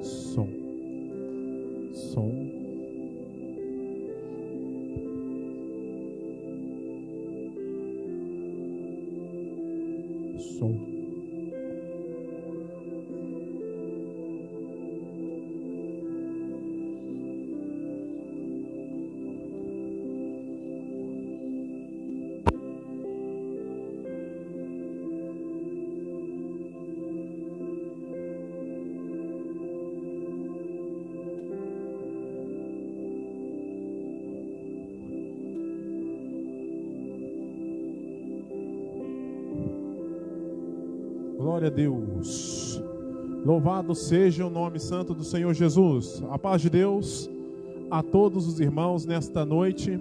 Som. Glória a Deus. Louvado seja o nome santo do Senhor Jesus. A paz de Deus a todos os irmãos nesta noite.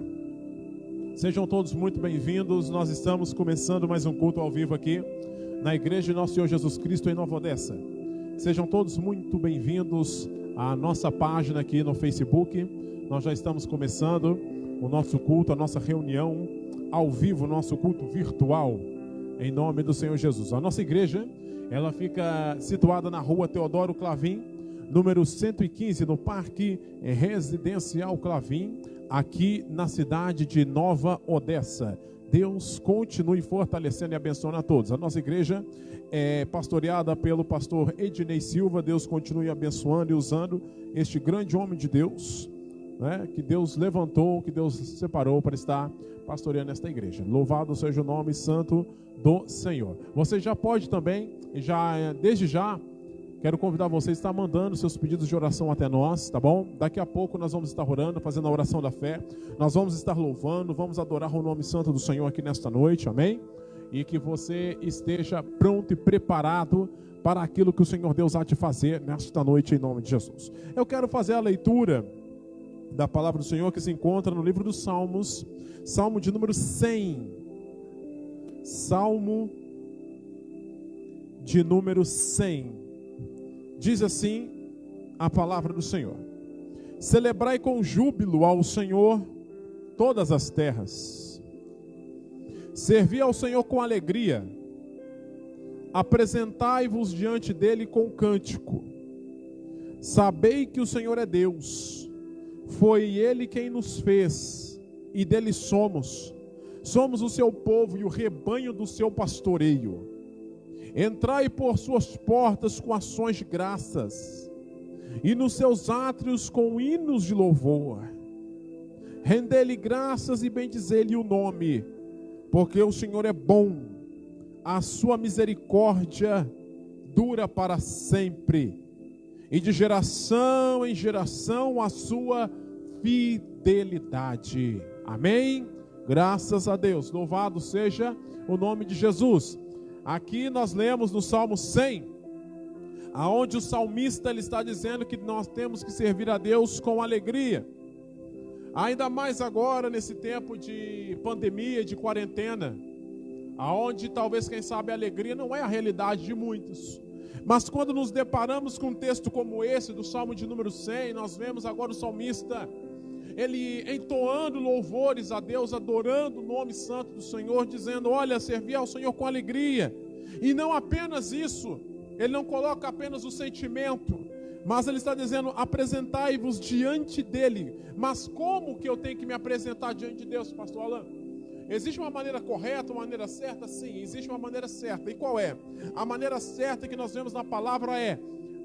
Sejam todos muito bem-vindos. Nós estamos começando mais um culto ao vivo aqui na Igreja de Nosso Senhor Jesus Cristo em Nova Odessa. Sejam todos muito bem-vindos à nossa página aqui no Facebook. Nós já estamos começando o nosso culto, a nossa reunião ao vivo, nosso culto virtual, em nome do Senhor Jesus. A nossa igreja, ela fica situada na rua Teodoro Clavim, número 115, no Parque Residencial Clavim, aqui na cidade de Nova Odessa. Deus continue fortalecendo e abençoando a todos. A nossa igreja é pastoreada pelo pastor Ednei Silva. Deus continue abençoando e usando este grande homem de Deus, né, que Deus levantou, que Deus separou para estar pastoreando esta igreja. Louvado seja o nome santo do Senhor. Você já pode também, desde já, quero convidar você a estar mandando seus pedidos de oração até nós, tá bom? Daqui a pouco nós vamos estar orando, fazendo a oração da fé. Nós vamos estar louvando, vamos adorar o nome santo do Senhor aqui nesta noite, amém? E que você esteja pronto e preparado para aquilo que o Senhor Deus há de fazer nesta noite, em nome de Jesus. Eu quero fazer a leitura da palavra do Senhor que se encontra no livro dos Salmos, Salmo de número 100. Salmo de número 100. Diz assim a palavra do Senhor: celebrai com júbilo ao Senhor todas as terras. Servi ao Senhor com alegria. Apresentai-vos diante dele com cântico. Sabei que o Senhor é Deus. Foi ele quem nos fez, e dele somos. Somos o seu povo e o rebanho do seu pastoreio. Entrai por suas portas com ações de graças, e nos seus átrios com hinos de louvor. Rendei-lhe graças e bendizei-lhe o nome, porque o Senhor é bom, a sua misericórdia dura para sempre, e de geração em geração a sua fidelidade. Amém? Graças a Deus. Louvado seja o nome de Jesus. Aqui nós lemos no Salmo 100, aonde o salmista ele está dizendo que nós temos que servir a Deus com alegria. Ainda mais agora nesse tempo de pandemia, de quarentena, aonde talvez, quem sabe, a alegria não é a realidade de muitos. Mas quando nos deparamos com um texto como esse, do Salmo de número 100, nós vemos agora o salmista, ele entoando louvores a Deus, adorando o nome santo do Senhor, dizendo: olha, servir ao Senhor com alegria. E não apenas isso, ele não coloca apenas o sentimento, mas ele está dizendo: apresentai-vos diante dele. Mas como que eu tenho que me apresentar diante de Deus, pastor Alan? Existe uma maneira correta, uma maneira certa? Sim, existe uma maneira certa. E qual é? A maneira certa que nós vemos na palavra é: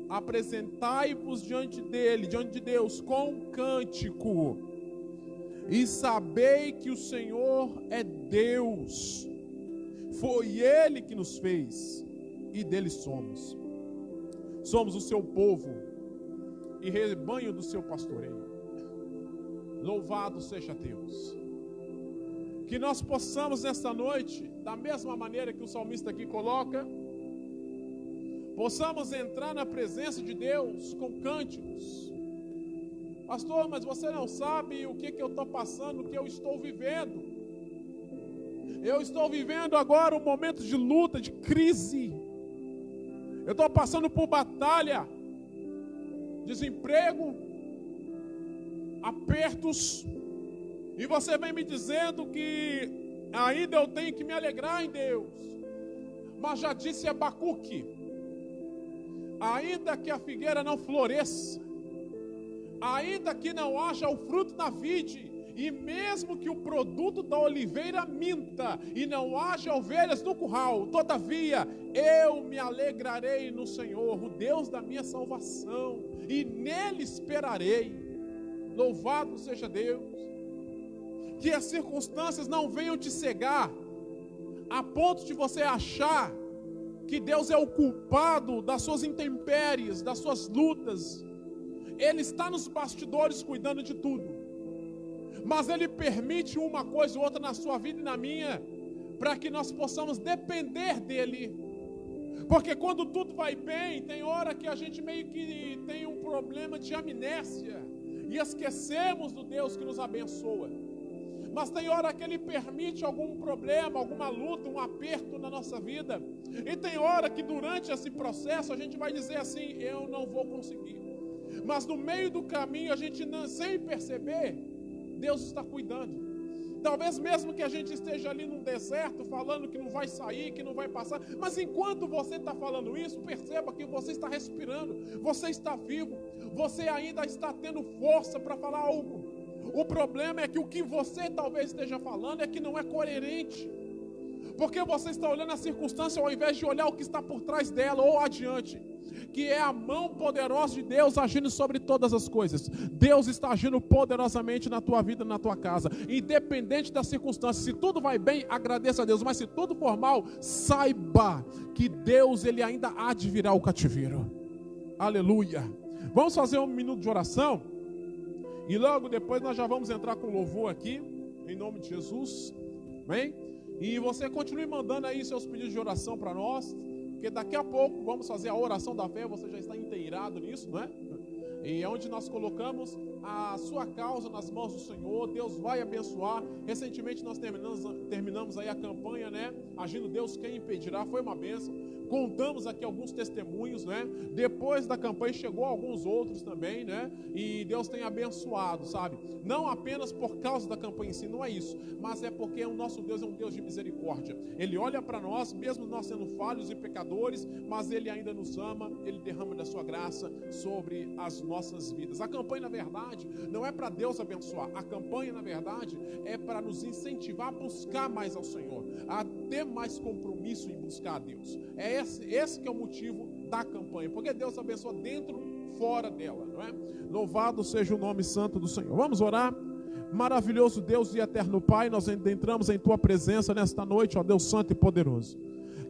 apresentai-vos diante dele, diante de Deus, com cântico, e sabei que o Senhor é Deus. Foi ele que nos fez, e dele somos. Somos o seu povo e rebanho do seu pastoreio. Louvado seja Deus. Que nós possamos nesta noite, da mesma maneira que o salmista aqui coloca, possamos entrar na presença de Deus com cânticos. Pastor, mas você não sabe o que eu estou passando, o que eu estou vivendo. Eu estou vivendo agora um momento de luta, de crise. Eu estou passando por batalha, desemprego, apertos. E você vem me dizendo que ainda eu tenho que me alegrar em Deus. Mas já disse Abacuque ainda que a figueira não floresça, ainda que não haja o fruto na vide, e mesmo que o produto da oliveira minta, e não haja ovelhas no curral, todavia eu me alegrarei no Senhor, o Deus da minha salvação, e nele esperarei. Louvado seja Deus. Que as circunstâncias não venham te cegar, a ponto de você achar que Deus é o culpado das suas intempéries, das suas lutas. Ele está nos bastidores cuidando de tudo, mas Ele permite uma coisa ou outra na sua vida e na minha, para que nós possamos depender dEle. Porque quando tudo vai bem, tem hora que a gente meio que tem um problema de amnésia, e esquecemos do Deus que nos abençoa. Mas tem hora que Ele permite algum problema, alguma luta, um aperto na nossa vida. E tem hora que durante esse processo a gente vai dizer assim, eu não vou conseguir. Mas no meio do caminho, a gente sem perceber, Deus está cuidando. Talvez mesmo que a gente esteja ali num deserto, falando que não vai sair, que não vai passar. Mas enquanto você está falando isso, perceba que você está respirando, você está vivo, você ainda está tendo força para falar algo. O problema é que o que você talvez esteja falando é que não é coerente. Porque você está olhando a circunstância ao invés de olhar o que está por trás dela ou adiante. Que é a mão poderosa de Deus agindo sobre todas as coisas. Deus está agindo poderosamente na tua vida, na tua casa. Independente das circunstâncias. Se tudo vai bem, agradeça a Deus. Mas se tudo for mal, saiba que Deus, Ele ainda há de virar o cativeiro. Aleluia. Vamos fazer um minuto de oração. E logo depois nós já vamos entrar com louvor aqui. Em nome de Jesus. Amém? E você continue mandando aí seus pedidos de oração para nós. Porque daqui a pouco vamos fazer a oração da fé. Você já está inteirado nisso, não é? E é onde nós colocamos a sua causa nas mãos do Senhor. Deus vai abençoar. Recentemente nós terminamos aí a campanha, né? Agindo Deus, quem impedirá? Foi uma bênção. Contamos aqui alguns testemunhos, né? Depois da campanha chegou alguns outros também, né? E Deus tem abençoado, sabe? Não apenas por causa da campanha em si, não é isso, mas é porque o nosso Deus é um Deus de misericórdia. Ele olha para nós, mesmo nós sendo falhos e pecadores, mas Ele ainda nos ama, Ele derrama da sua graça sobre as nossas vidas. A campanha, na verdade, não é para Deus abençoar. A campanha, na verdade, é para nos incentivar a buscar mais ao Senhor, a ter mais compromisso em buscar a Deus. É esse que é o motivo da campanha, porque Deus abençoa dentro, fora dela, não é? Louvado seja o nome santo do Senhor. Vamos orar. Maravilhoso Deus e eterno Pai, nós entramos em Tua presença nesta noite, ó Deus santo e poderoso.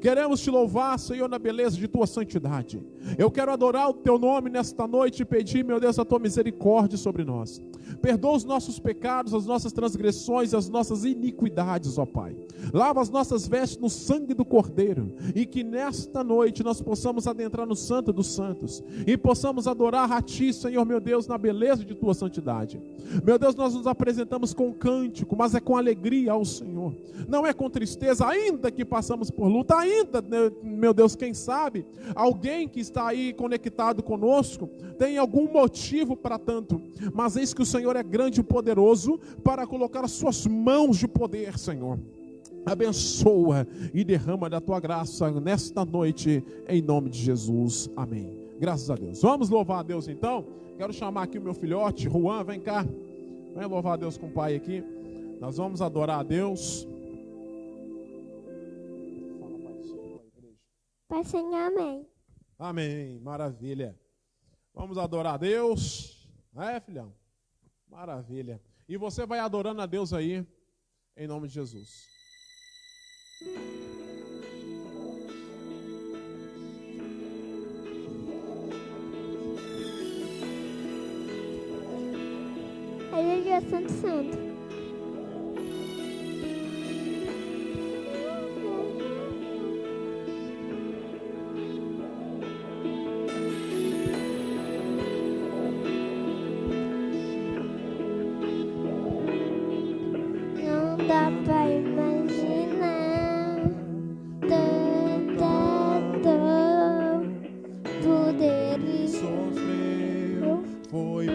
Queremos Te louvar, Senhor, na beleza de Tua santidade. Eu quero adorar o Teu nome nesta noite e pedir, meu Deus, a Tua misericórdia sobre nós. Perdoa os nossos pecados, as nossas transgressões e as nossas iniquidades, ó Pai. Lava as nossas vestes no sangue do Cordeiro, e que nesta noite nós possamos adentrar no Santo dos Santos, e possamos adorar a Ti, Senhor, meu Deus, na beleza de Tua santidade. Meu Deus, nós nos apresentamos com cântico, mas é com alegria ao Senhor. Não é com tristeza, ainda que passamos por luta, ainda, meu Deus, quem sabe, alguém que está aí conectado conosco, tem algum motivo para tanto, mas eis que o Senhor é grande e poderoso para colocar as suas mãos de poder, Senhor. Abençoa e derrama da Tua graça nesta noite, em nome de Jesus, amém. Graças a Deus. Vamos louvar a Deus então. Quero chamar aqui o meu filhote, Juan, vem cá. Vem louvar a Deus com o pai aqui. Nós vamos adorar a Deus. Fala, Pai do Senhor, igreja. Pai Senhor, amém. Amém, maravilha. Vamos adorar a Deus. É, filhão? Maravilha. E você vai adorando a Deus aí, em nome de Jesus. Aleluia, Santo Santo. Não dá pra imaginar tanta dor, poderes Sofreu, foi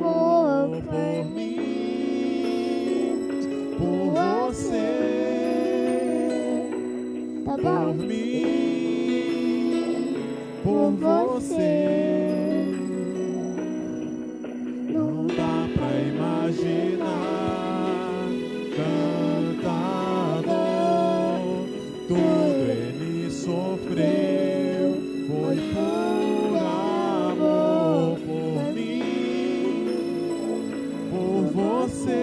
por mim, por você, tá por bom? mim. por você. Não dá pra imaginar tanta dor, tudo ele sofreu, foi por amor por mim, por você,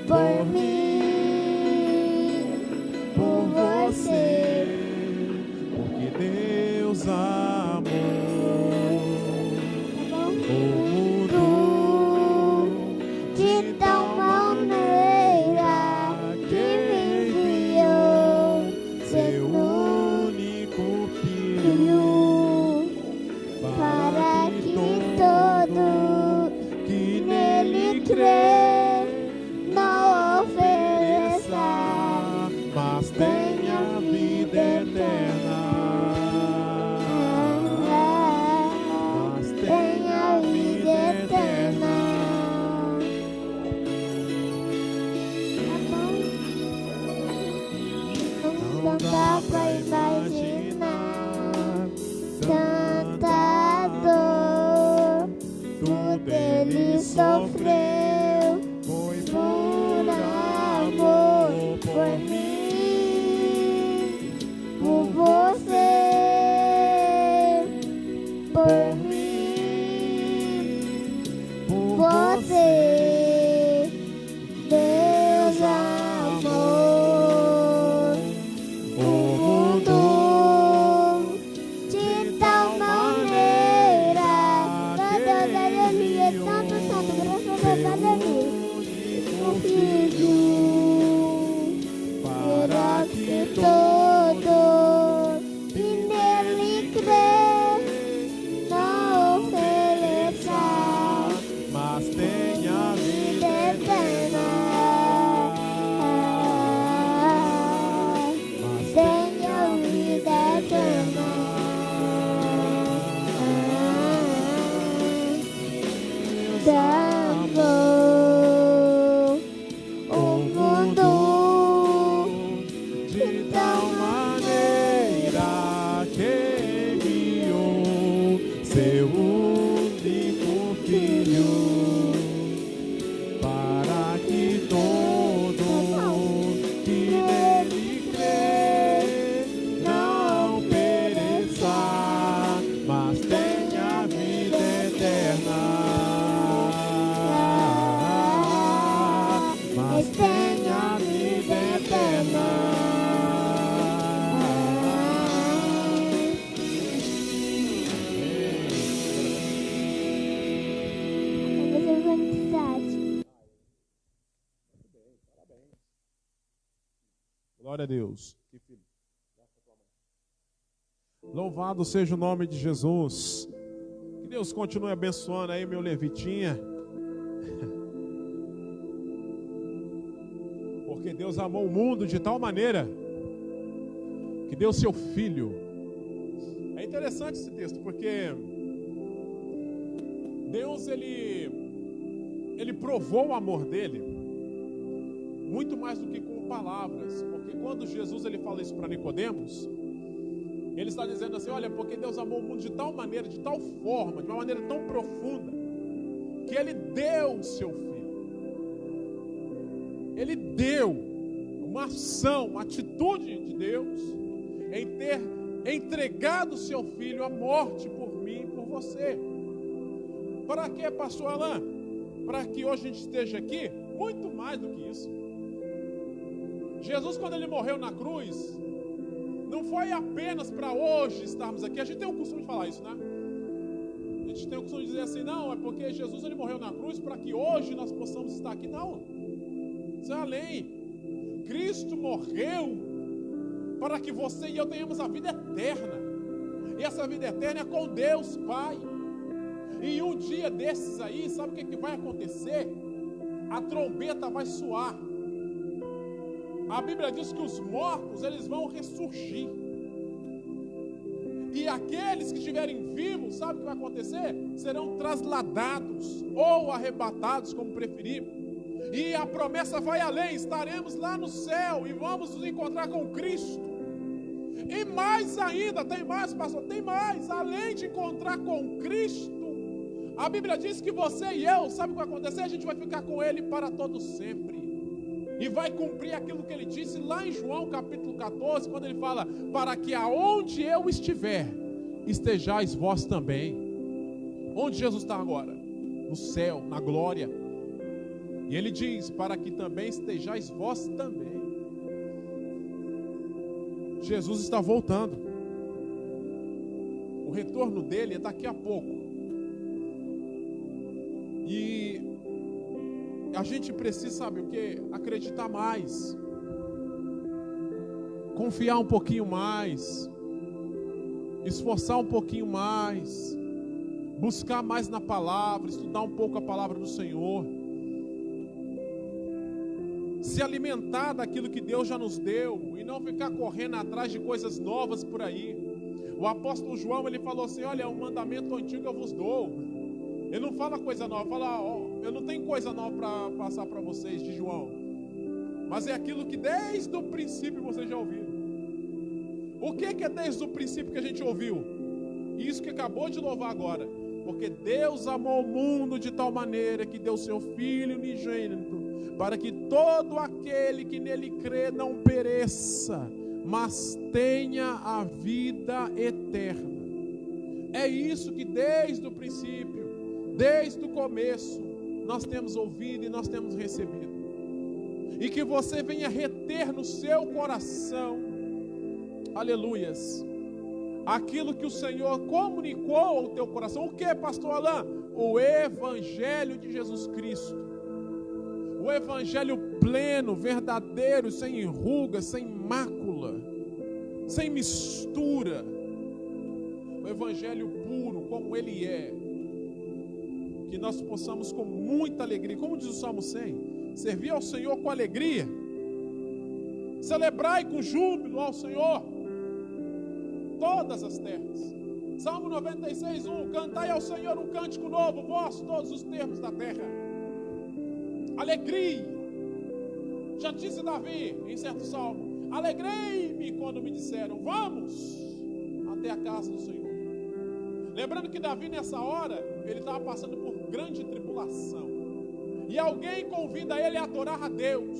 Por mim, por você. porque Deus amou o mundo De tal maneira que enviou seu único filho, Filho, para que todo que nele crê não ofereça, mas tenha vida eterna. Mas tenha vida eterna. Não dá pra imaginar tanta dor, tudo ele sofreu Foi por amor por mim, por você, por mim, por você. Deus amou o mundo de tal maneira. Deus, aleluia, santo, santo, graças a Deus, aleluia. O Filho, para que todo que nele crê não ofereça, mas tenha vida eterna. mas Tenha vida eterna. Deus Amou o mundo de tal maneira que enviou seu único filho, para que todo que nele crê não pereça, mas tenha vida eterna. Mas tenha vida eterna. Glória a Deus. Louvado seja o nome de Jesus. Que Deus continue abençoando aí meu Levitinha. Porque Deus amou o mundo de tal maneira que deu seu filho. É interessante esse texto, porque Deus ele provou o amor dele muito mais do que com palavras. Porque quando Jesus ele fala isso para Nicodemos, ele está dizendo assim: olha, porque Deus amou o mundo de tal maneira, de tal forma, de uma maneira tão profunda, que ele deu o seu filho. Ele deu uma ação, uma atitude de Deus em ter entregado o seu filho à morte por mim e por você. Para quê, pastor Alain? Para que hoje a gente esteja aqui? Muito mais do que isso. Jesus, quando ele morreu na cruz, não foi apenas para hoje estarmos aqui. A gente tem o costume de falar isso, né? A gente tem o costume de dizer assim: não, é porque Jesus ele morreu na cruz para que hoje nós possamos estar aqui. Não, isso é além. Cristo morreu para que você e eu tenhamos a vida eterna. E essa vida eterna é com Deus Pai. E um dia desses aí, sabe o que vai acontecer? A trombeta vai soar. A Bíblia diz que os mortos, eles vão ressurgir. E aqueles que estiverem vivos, sabe o que vai acontecer? Serão trasladados ou arrebatados, como preferir. E a promessa vai além, estaremos lá no céu e vamos nos encontrar com Cristo. E mais ainda, tem mais, pastor, tem mais. Além de encontrar com Cristo, a Bíblia diz que você e eu, sabe o que vai acontecer? A gente vai ficar com Ele para todo sempre. E vai cumprir aquilo que Ele disse lá em João capítulo 14, quando Ele fala, para que aonde eu estiver, estejais vós também. Onde Jesus está agora? No céu, na glória. E Ele diz, para que também estejais vós também. Jesus está voltando. O retorno dele é daqui a pouco. E a gente precisa, sabe o que? Acreditar mais. Confiar um pouquinho mais. Esforçar um pouquinho mais. Buscar mais na palavra, estudar um pouco a palavra do Senhor. Se alimentar daquilo que Deus já nos deu e não ficar correndo atrás de coisas novas por aí. O apóstolo João, ele falou assim, olha, um mandamento antigo eu vos dou. Ele não fala coisa nova, fala, eu não tenho coisa nova para passar para vocês de João. Mas é aquilo que desde o princípio vocês já ouviram. O que é desde o princípio que a gente ouviu? Isso que acabou de louvar agora. Porque Deus amou o mundo de tal maneira que deu seu Filho unigênito, para que todo aquele que nele crê não pereça, mas tenha a vida eterna. É isso que desde o princípio, desde o começo, nós temos ouvido e nós temos recebido. E que você venha reter no seu coração, aleluias, aquilo que o Senhor comunicou ao teu coração. O que, pastor Alain? O Evangelho de Jesus Cristo. O Evangelho pleno, verdadeiro, sem ruga, sem mácula, sem mistura. O Evangelho puro, como ele é. Que nós possamos com muita alegria, como diz o Salmo 100, servir ao Senhor com alegria. Celebrai com júbilo ao Senhor todas as terras. Salmo 96:1, cantai ao Senhor um cântico novo, vós todos os termos da terra. Alegria. Já disse Davi em certo salmo, alegrei-me quando me disseram, vamos até a casa do Senhor. Lembrando que Davi nessa hora, ele estava passando por grande tribulação. E alguém convida ele a adorar a Deus.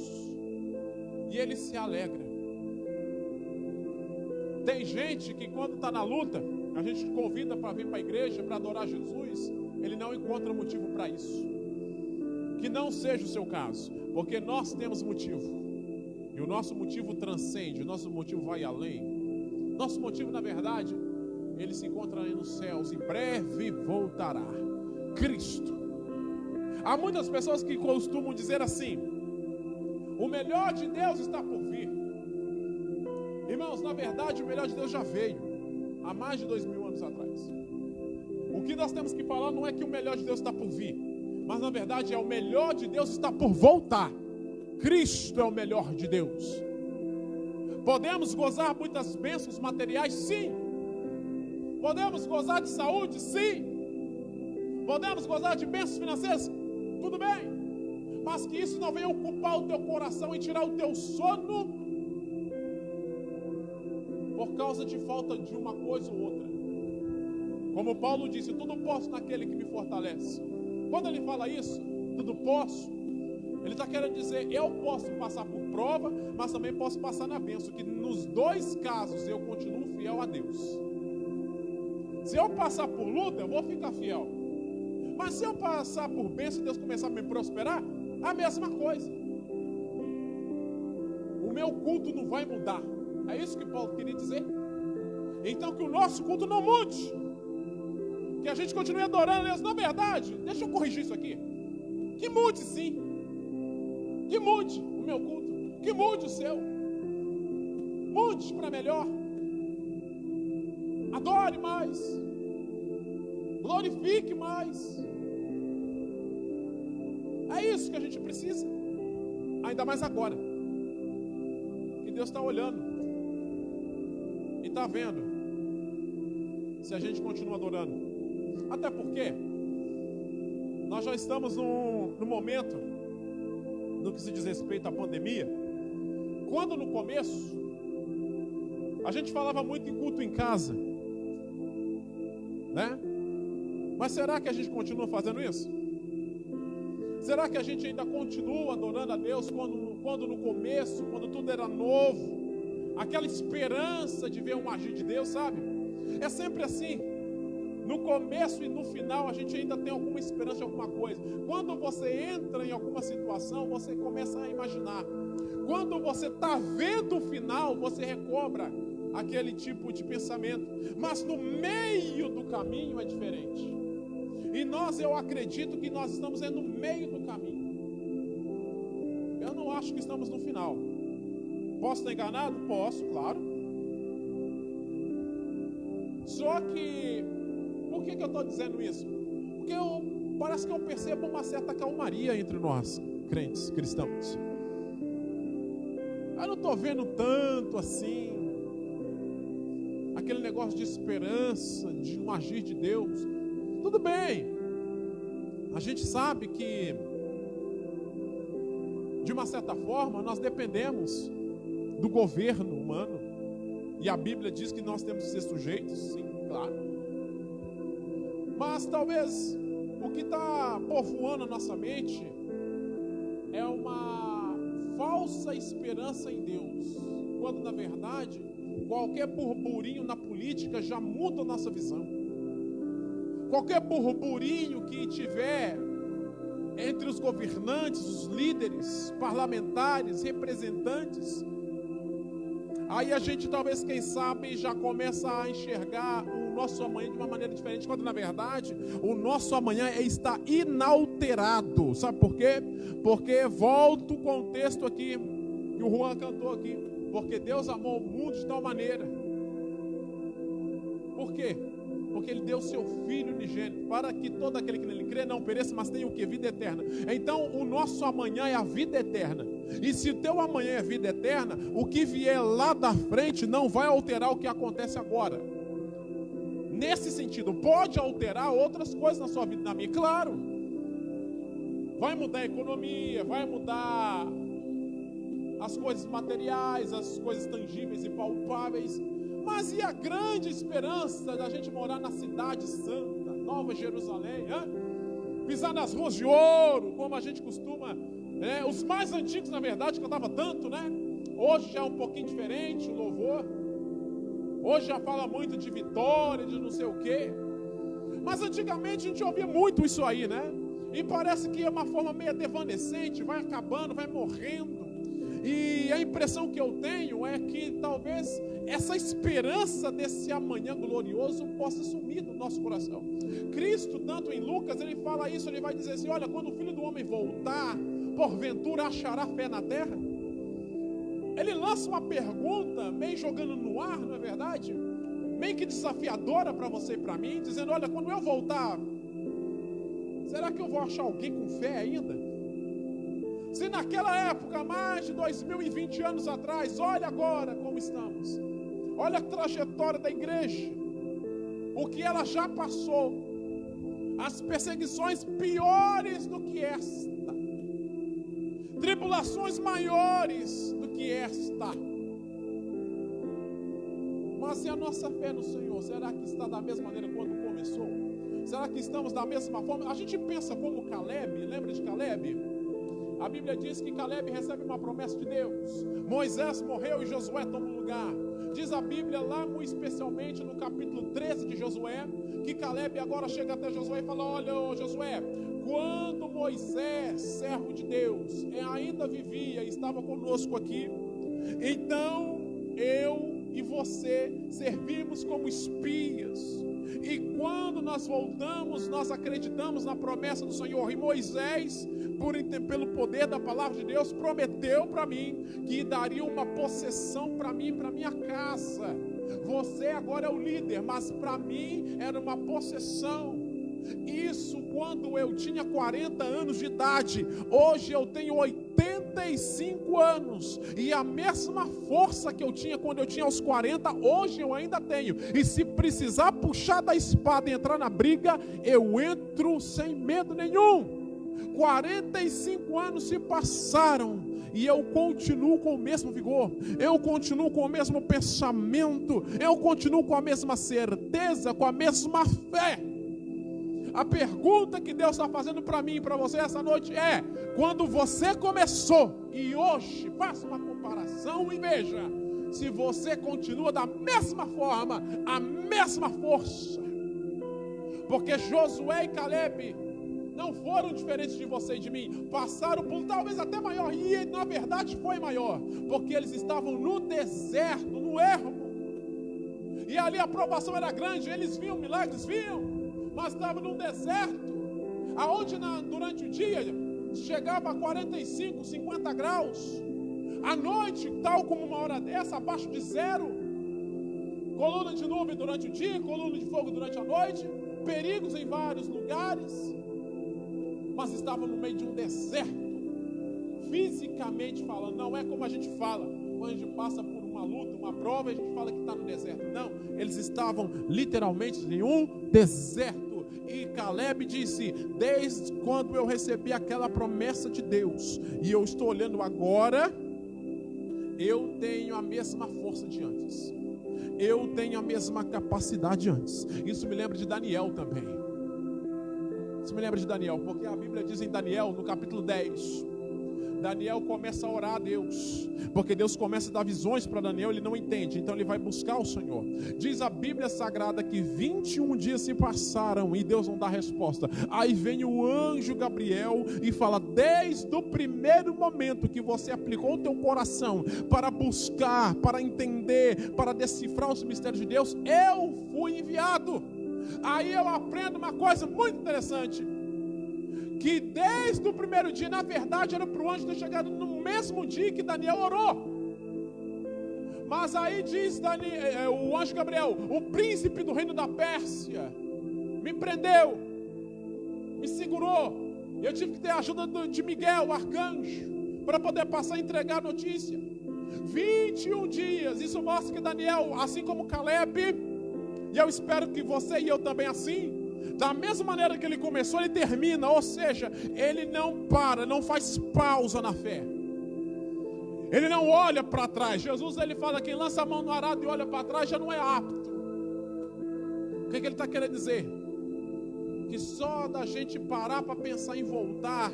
E ele se alegra. Tem gente que quando está na luta, a gente convida para vir para a igreja, para adorar Jesus, ele não encontra motivo para isso. Que não seja o seu caso, porque nós temos motivo. E o nosso motivo transcende, o nosso motivo vai além. Nosso motivo, na verdade, ele se encontra aí nos céus, em breve voltará. Cristo. Há muitas pessoas que costumam dizer assim, o melhor de Deus está por vir. Irmãos, na verdade, o melhor de Deus já veio, há mais de 2000 anos atrás. O que nós temos que falar não é que o melhor de Deus está por vir, mas na verdade é o melhor de Deus está por voltar. Cristo é o melhor de Deus. Podemos gozar muitas bênçãos materiais? Sim. Podemos gozar de saúde? Sim. Podemos gozar de bênçãos financeiras? Tudo bem. Mas que isso não venha ocupar o teu coração e tirar o teu sono por causa de falta de uma coisa ou outra. Como Paulo disse, tudo posso naquele que me fortalece. Quando ele fala isso, tudo posso, ele está querendo dizer, eu posso passar por prova, mas também posso passar na bênção, que nos dois casos eu continuo fiel a Deus. Se eu passar por luta, eu vou ficar fiel. Mas se eu passar por bênção e Deus começar a me prosperar, a mesma coisa. O meu culto não vai mudar. É isso que Paulo queria dizer. Então que o nosso culto não mude. Que a gente continue adorando a Deus. Na verdade, deixa eu corrigir isso aqui. Que mude sim. Que mude o meu culto. Que mude o seu. Mude para melhor. Adore mais. Glorifique mais. É isso que a gente precisa. Ainda mais agora. Que Deus está olhando. E está vendo. Se a gente continua adorando. Até porque nós já estamos no momento, no que se diz respeito à pandemia. Quando no começo, A gente falava muito em culto em casa, né? Mas será que a gente continua fazendo isso? Será que a gente ainda continua adorando a Deus quando no começo, quando tudo era novo, aquela esperança de ver um agir de Deus, sabe? É sempre assim. No começo e no final a gente ainda tem alguma esperança de alguma coisa. Quando você entra em alguma situação, você começa a imaginar. Quando você está vendo o final, você recobra aquele tipo de pensamento. Mas no meio do caminho é diferente. E eu acredito que nós estamos no meio do caminho. Eu não acho que estamos no final. Posso estar enganado? Posso, claro. Só que, por que eu estou dizendo isso? Porque parece que eu percebo uma certa calmaria entre nós, crentes, cristãos. Eu não estou vendo tanto assim, aquele negócio de esperança, de um agir de Deus. Tudo bem, a gente sabe que, de uma certa forma, nós dependemos do governo humano, e a Bíblia diz que nós temos que ser sujeitos, sim, claro. Mas talvez o que está povoando a nossa mente é uma falsa esperança em Deus, quando na verdade qualquer burburinho na política já muda a nossa visão. Qualquer burburinho que tiver entre os governantes, os líderes, parlamentares, representantes, aí a gente talvez, quem sabe, já começa a enxergar o nosso amanhã de uma maneira diferente, quando na verdade o nosso amanhã está inalterado. Sabe por quê? Porque volta o contexto aqui que o Juan cantou aqui. Porque Deus amou o mundo de tal maneira. Por quê? Porque Ele deu o seu Filho unigênito, para que todo aquele que nele crê não pereça, mas tenha o que? Vida eterna. Então o nosso amanhã é a vida eterna. E se o teu amanhã é vida eterna, o que vier lá da frente não vai alterar o que acontece agora. Nesse sentido, pode alterar outras coisas na sua vida e na minha, claro. Vai mudar a economia, vai mudar as coisas materiais, as coisas tangíveis e palpáveis. Mas e a grande esperança da gente morar na cidade santa, Nova Jerusalém, hein? Pisar nas ruas de ouro, como a gente costuma, os mais antigos, na verdade, cantava tanto, né? Hoje já é um pouquinho diferente o louvor. Hoje já fala muito de vitória, de não sei o quê. Mas antigamente a gente ouvia muito isso aí, né? E parece que é uma forma meio devanecente, vai acabando, vai morrendo. E a impressão que eu tenho é que talvez essa esperança desse amanhã glorioso possa sumir do nosso coração. Cristo, tanto em Lucas, ele fala isso, ele vai dizer assim: olha, quando o Filho do Homem voltar, porventura achará fé na terra? Ele lança uma pergunta, meio jogando no ar, não é verdade? Meio que desafiadora para você e para mim, dizendo: olha, quando eu voltar, será que eu vou achar alguém com fé ainda? Se naquela época, mais de 2020 anos atrás, olha agora como estamos. Olha a trajetória da igreja, o que ela já passou, as perseguições piores do que esta, tribulações maiores do que esta. Mas e a nossa fé no Senhor? Será que está da mesma maneira quando começou? Será que estamos da mesma forma? A gente pensa como Caleb, lembra de Caleb? A Bíblia diz que Caleb recebe uma promessa de Deus. Moisés morreu e Josué toma o lugar. Diz a Bíblia lá, muito especialmente no capítulo 13 de Josué, que Caleb agora chega até Josué e fala: olha, Josué, quando Moisés, servo de Deus, ainda vivia e estava conosco aqui, então eu e você servimos como espias. E quando nós voltamos, nós acreditamos na promessa do Senhor. E Moisés, pelo poder da palavra de Deus, prometeu para mim que daria uma possessão para mim, para minha casa. Você agora é o líder, mas para mim era uma possessão. Isso quando eu tinha 40 anos de idade. Hoje eu tenho 85 anos. E a mesma força que eu tinha quando eu tinha os 40, hoje eu ainda tenho. E se precisar puxar da espada e entrar na briga, eu entro sem medo nenhum. 45 anos se passaram e eu continuo com o mesmo vigor, eu continuo com o mesmo pensamento, eu continuo com a mesma certeza, com a mesma fé. A pergunta que Deus está fazendo para mim e para você essa noite é: quando você começou e hoje, faça uma comparação e veja se você continua da mesma forma, a mesma força. Porque Josué e Caleb não foram diferentes de você e de mim, passaram por talvez até maior, e na verdade foi maior, porque eles estavam no deserto, no ermo, e ali a provação era grande, eles viam milagres, mas estavam no deserto, aonde durante o dia chegava a 45, 50 graus, à noite, tal como uma hora dessa, abaixo de zero, coluna de nuvem durante o dia, coluna de fogo durante a noite, perigos em vários lugares, mas estavam no meio de um deserto, fisicamente falando. Não é como a gente fala, quando a gente passa por uma luta, uma prova, a gente fala que está no deserto. Não, eles estavam literalmente em um deserto. E Caleb disse: desde quando eu recebi aquela promessa de Deus, e eu estou olhando agora, eu tenho a mesma força de antes, eu tenho a mesma capacidade de antes. Isso me lembra de Daniel também. Isso me lembra de Daniel, porque a Bíblia diz em Daniel, no capítulo 10, Daniel começa a orar a Deus, porque Deus começa a dar visões para Daniel, ele não entende, então ele vai buscar o Senhor. Diz a Bíblia Sagrada que 21 dias se passaram e Deus não dá resposta. Aí vem o anjo Gabriel e fala: desde o primeiro momento que você aplicou o teu coração para buscar, para entender, para decifrar os mistérios de Deus, eu fui enviado. Aí eu aprendo uma coisa muito interessante, que desde o primeiro dia, na verdade, era para o anjo ter chegado no mesmo dia que Daniel orou. Mas aí diz o anjo Gabriel: o príncipe do reino da Pérsia me prendeu, me segurou. Eu tive que ter a ajuda de Miguel, o arcanjo, para poder passar e entregar a notícia. 21 dias, isso mostra que Daniel, assim como Caleb, e eu espero que você e eu também assim, da mesma maneira que ele começou, ele termina. Ou seja, ele não para, não faz pausa na fé, ele não olha para trás. Jesus, ele fala: quem lança a mão no arado e olha para trás já não é apto. O que ele está querendo dizer? Que só da gente parar para pensar em voltar,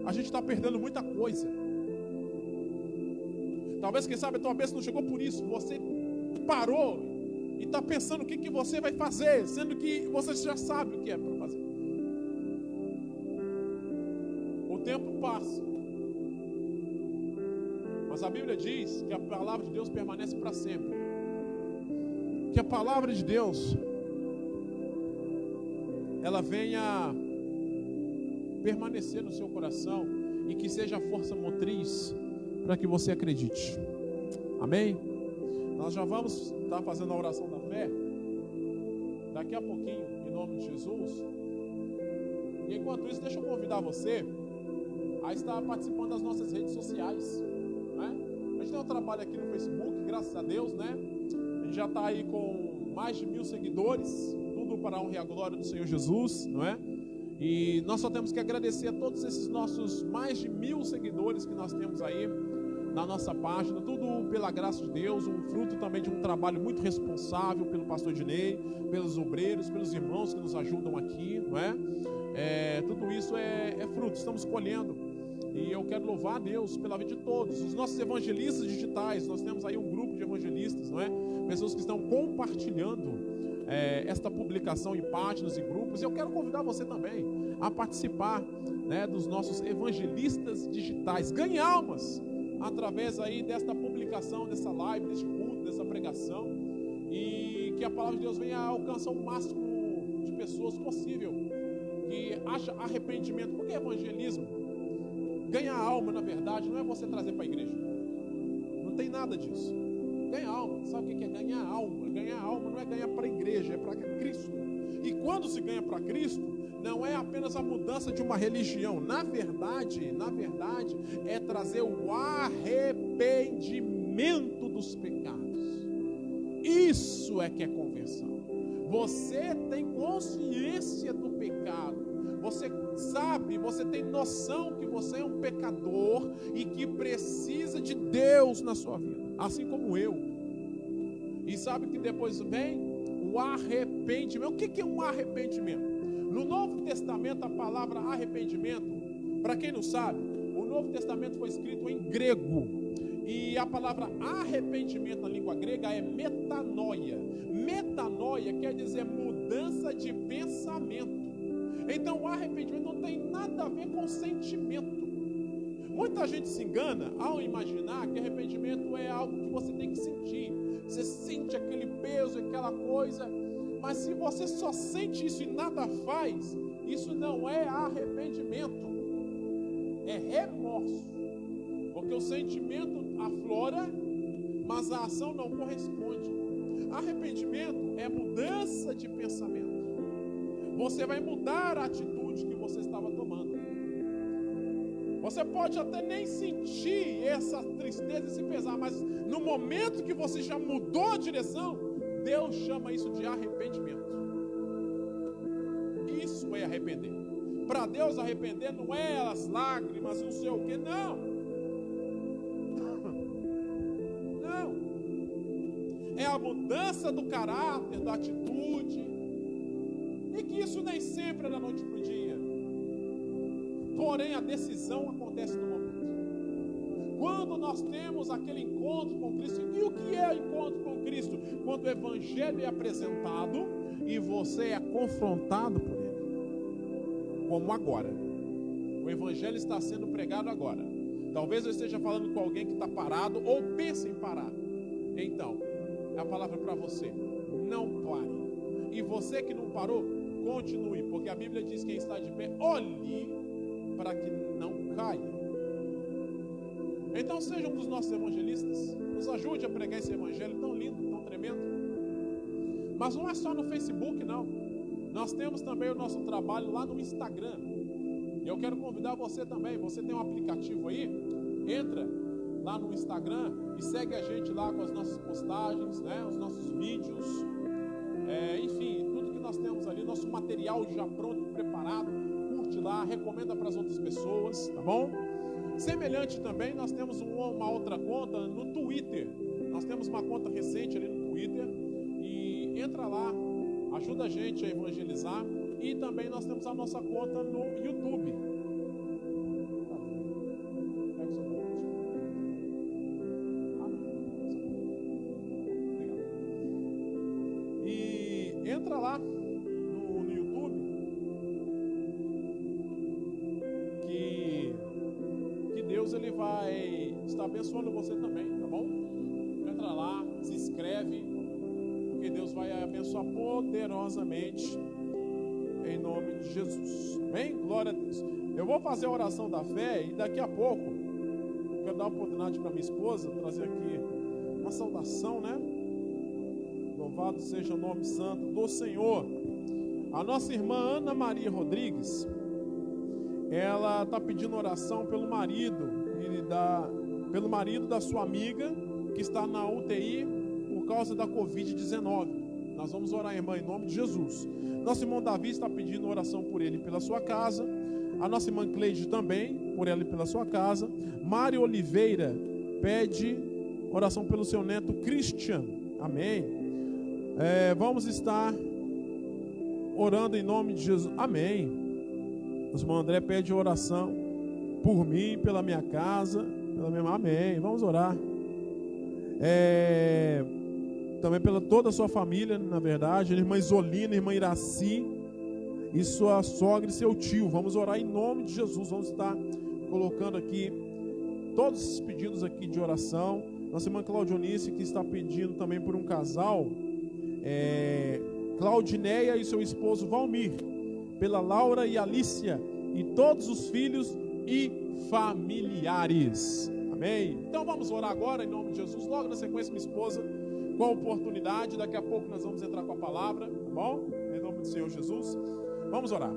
a gente está perdendo muita coisa. Talvez, quem sabe, a tua bênção não chegou por isso. Você parou e está pensando o que você vai fazer, sendo que você já sabe o que é para fazer. O tempo passa, mas a Bíblia diz que a palavra de Deus permanece para sempre. Que a palavra de Deus, ela venha permanecer no seu coração e que seja a força motriz para que você acredite. Amém? Nós já vamos estar fazendo a oração da fé daqui a pouquinho, em nome de Jesus. E enquanto isso, deixa eu convidar você a estar participando das nossas redes sociais, né? A gente tem um trabalho aqui no Facebook, graças a Deus, né? A gente já está aí com mais de 1000 seguidores, tudo para a honra e a glória do Senhor Jesus, não é? E nós só temos que agradecer a todos esses nossos mais de 1000 seguidores que nós temos aí na nossa página, tudo pela graça de Deus, um fruto também de um trabalho muito responsável pelo pastor Dinei, pelos obreiros, pelos irmãos que nos ajudam aqui, não é? Tudo isso é fruto, estamos colhendo, e eu quero louvar a Deus pela vida de todos, os nossos evangelistas digitais. Nós temos aí um grupo de evangelistas, não é? Pessoas que estão compartilhando esta publicação em páginas e grupos, e eu quero convidar você também a participar, né, dos nossos evangelistas digitais. Ganhe almas através aí desta publicação, dessa live, deste culto, dessa pregação, e que a palavra de Deus venha alcançar o máximo de pessoas possível, que acha arrependimento. Porque evangelismo, ganhar alma, na verdade, não é você trazer para a igreja, não tem nada disso. Ganhar alma, sabe o que é ganhar alma? Ganhar alma não é ganhar para a igreja, é para Cristo. E quando se ganha para Cristo, não é apenas a mudança de uma religião. Na verdade, é trazer o arrependimento dos pecados. Isso é que é conversão. Você tem consciência do pecado. você sabe, você tem noção que você é um pecador e que precisa de Deus na sua vida, assim como eu. E sabe que depois vem o arrependimento. O que é um arrependimento? No Novo Testamento, a palavra arrependimento, para quem não sabe, o Novo Testamento foi escrito em grego. E a palavra arrependimento na língua grega é metanoia. Metanoia quer dizer mudança de pensamento. Então o arrependimento não tem nada a ver com sentimento. Muita gente se engana ao imaginar que arrependimento é algo que você tem que sentir. Você sente aquele peso, aquela coisa. Mas se você só sente isso e nada faz, isso não é arrependimento. É remorso. Porque o sentimento aflora, mas a ação não corresponde. Arrependimento é mudança de pensamento. Você vai mudar a atitude que você estava tomando. Você pode até nem sentir essa tristeza, esse pesar, mas no momento que você já mudou a direção, Deus chama isso de arrependimento. Isso é arrepender. Para Deus arrepender não é as lágrimas, não sei o que, não. Não. É a mudança do caráter, da atitude. E que isso nem sempre é da noite para o dia. Porém, a decisão acontece no momento. Quando nós temos aquele encontro com Cristo. E o que é o encontro com Cristo? Quando o Evangelho é apresentado e você é confrontado por ele. Como agora. O Evangelho está sendo pregado agora. Talvez eu esteja falando com alguém que está parado ou pensa em parar. Então, a palavra para você. Não pare. E você que não parou, continue. Porque a Bíblia diz que quem está de pé, olhe para que não caia. Então seja um dos nossos evangelistas. Nos ajude a pregar esse evangelho tão lindo, tão tremendo. Mas não é só no Facebook, não. Nós temos também o nosso trabalho lá no Instagram. E eu quero convidar você também. Você tem um aplicativo aí? Entra lá no Instagram e segue a gente lá com as nossas postagens, né? Os nossos vídeos. Enfim, tudo que nós temos ali, nosso material já pronto, preparado. Curte lá, recomenda para as outras pessoas, tá bom? Semelhante também, nós temos uma outra conta no Twitter. Nós temos uma conta recente ali no Twitter. E entra lá, ajuda a gente a evangelizar. E também nós temos a nossa conta no YouTube. E entra lá no YouTube. Que Deus ele vai estar abençoando você também, tá bom? Entra lá, se inscreve, porque Deus vai abençoar poderosamente em nome de Jesus. Amém? Glória a Deus. Eu vou fazer a oração da fé e daqui a pouco eu quero dar uma oportunidade para minha esposa trazer aqui uma saudação, né? Louvado seja o nome santo do Senhor. A nossa irmã Ana Maria Rodrigues, ela está pedindo oração pelo marido da sua amiga que está na UTI por causa da Covid-19. Nós vamos orar, irmã, em nome de Jesus. Nosso irmão Davi está pedindo oração por ele e pela sua casa. A nossa irmã Cleide também, por ela e pela sua casa. Mário Oliveira pede oração pelo seu neto Christian. Amém. Vamos estar orando em nome de Jesus. Amém. Nosso irmão André pede oração por mim, pela minha casa, pela minha... Amém. Vamos orar. Também pela toda a sua família, na verdade, a irmã Isolina, a irmã Iraci e sua sogra e seu tio. Vamos orar em nome de Jesus. Vamos estar colocando aqui todos esses pedidos aqui de oração. Nossa irmã Claudionice, que está pedindo também por um casal, Claudineia e seu esposo Valmir, pela Laura e Alícia e todos os filhos e familiares. Amém? Então vamos orar agora em nome de Jesus. Logo na sequência, minha esposa, com a oportunidade, daqui a pouco nós vamos entrar com a palavra, tá bom? Em nome do Senhor Jesus. Vamos orar.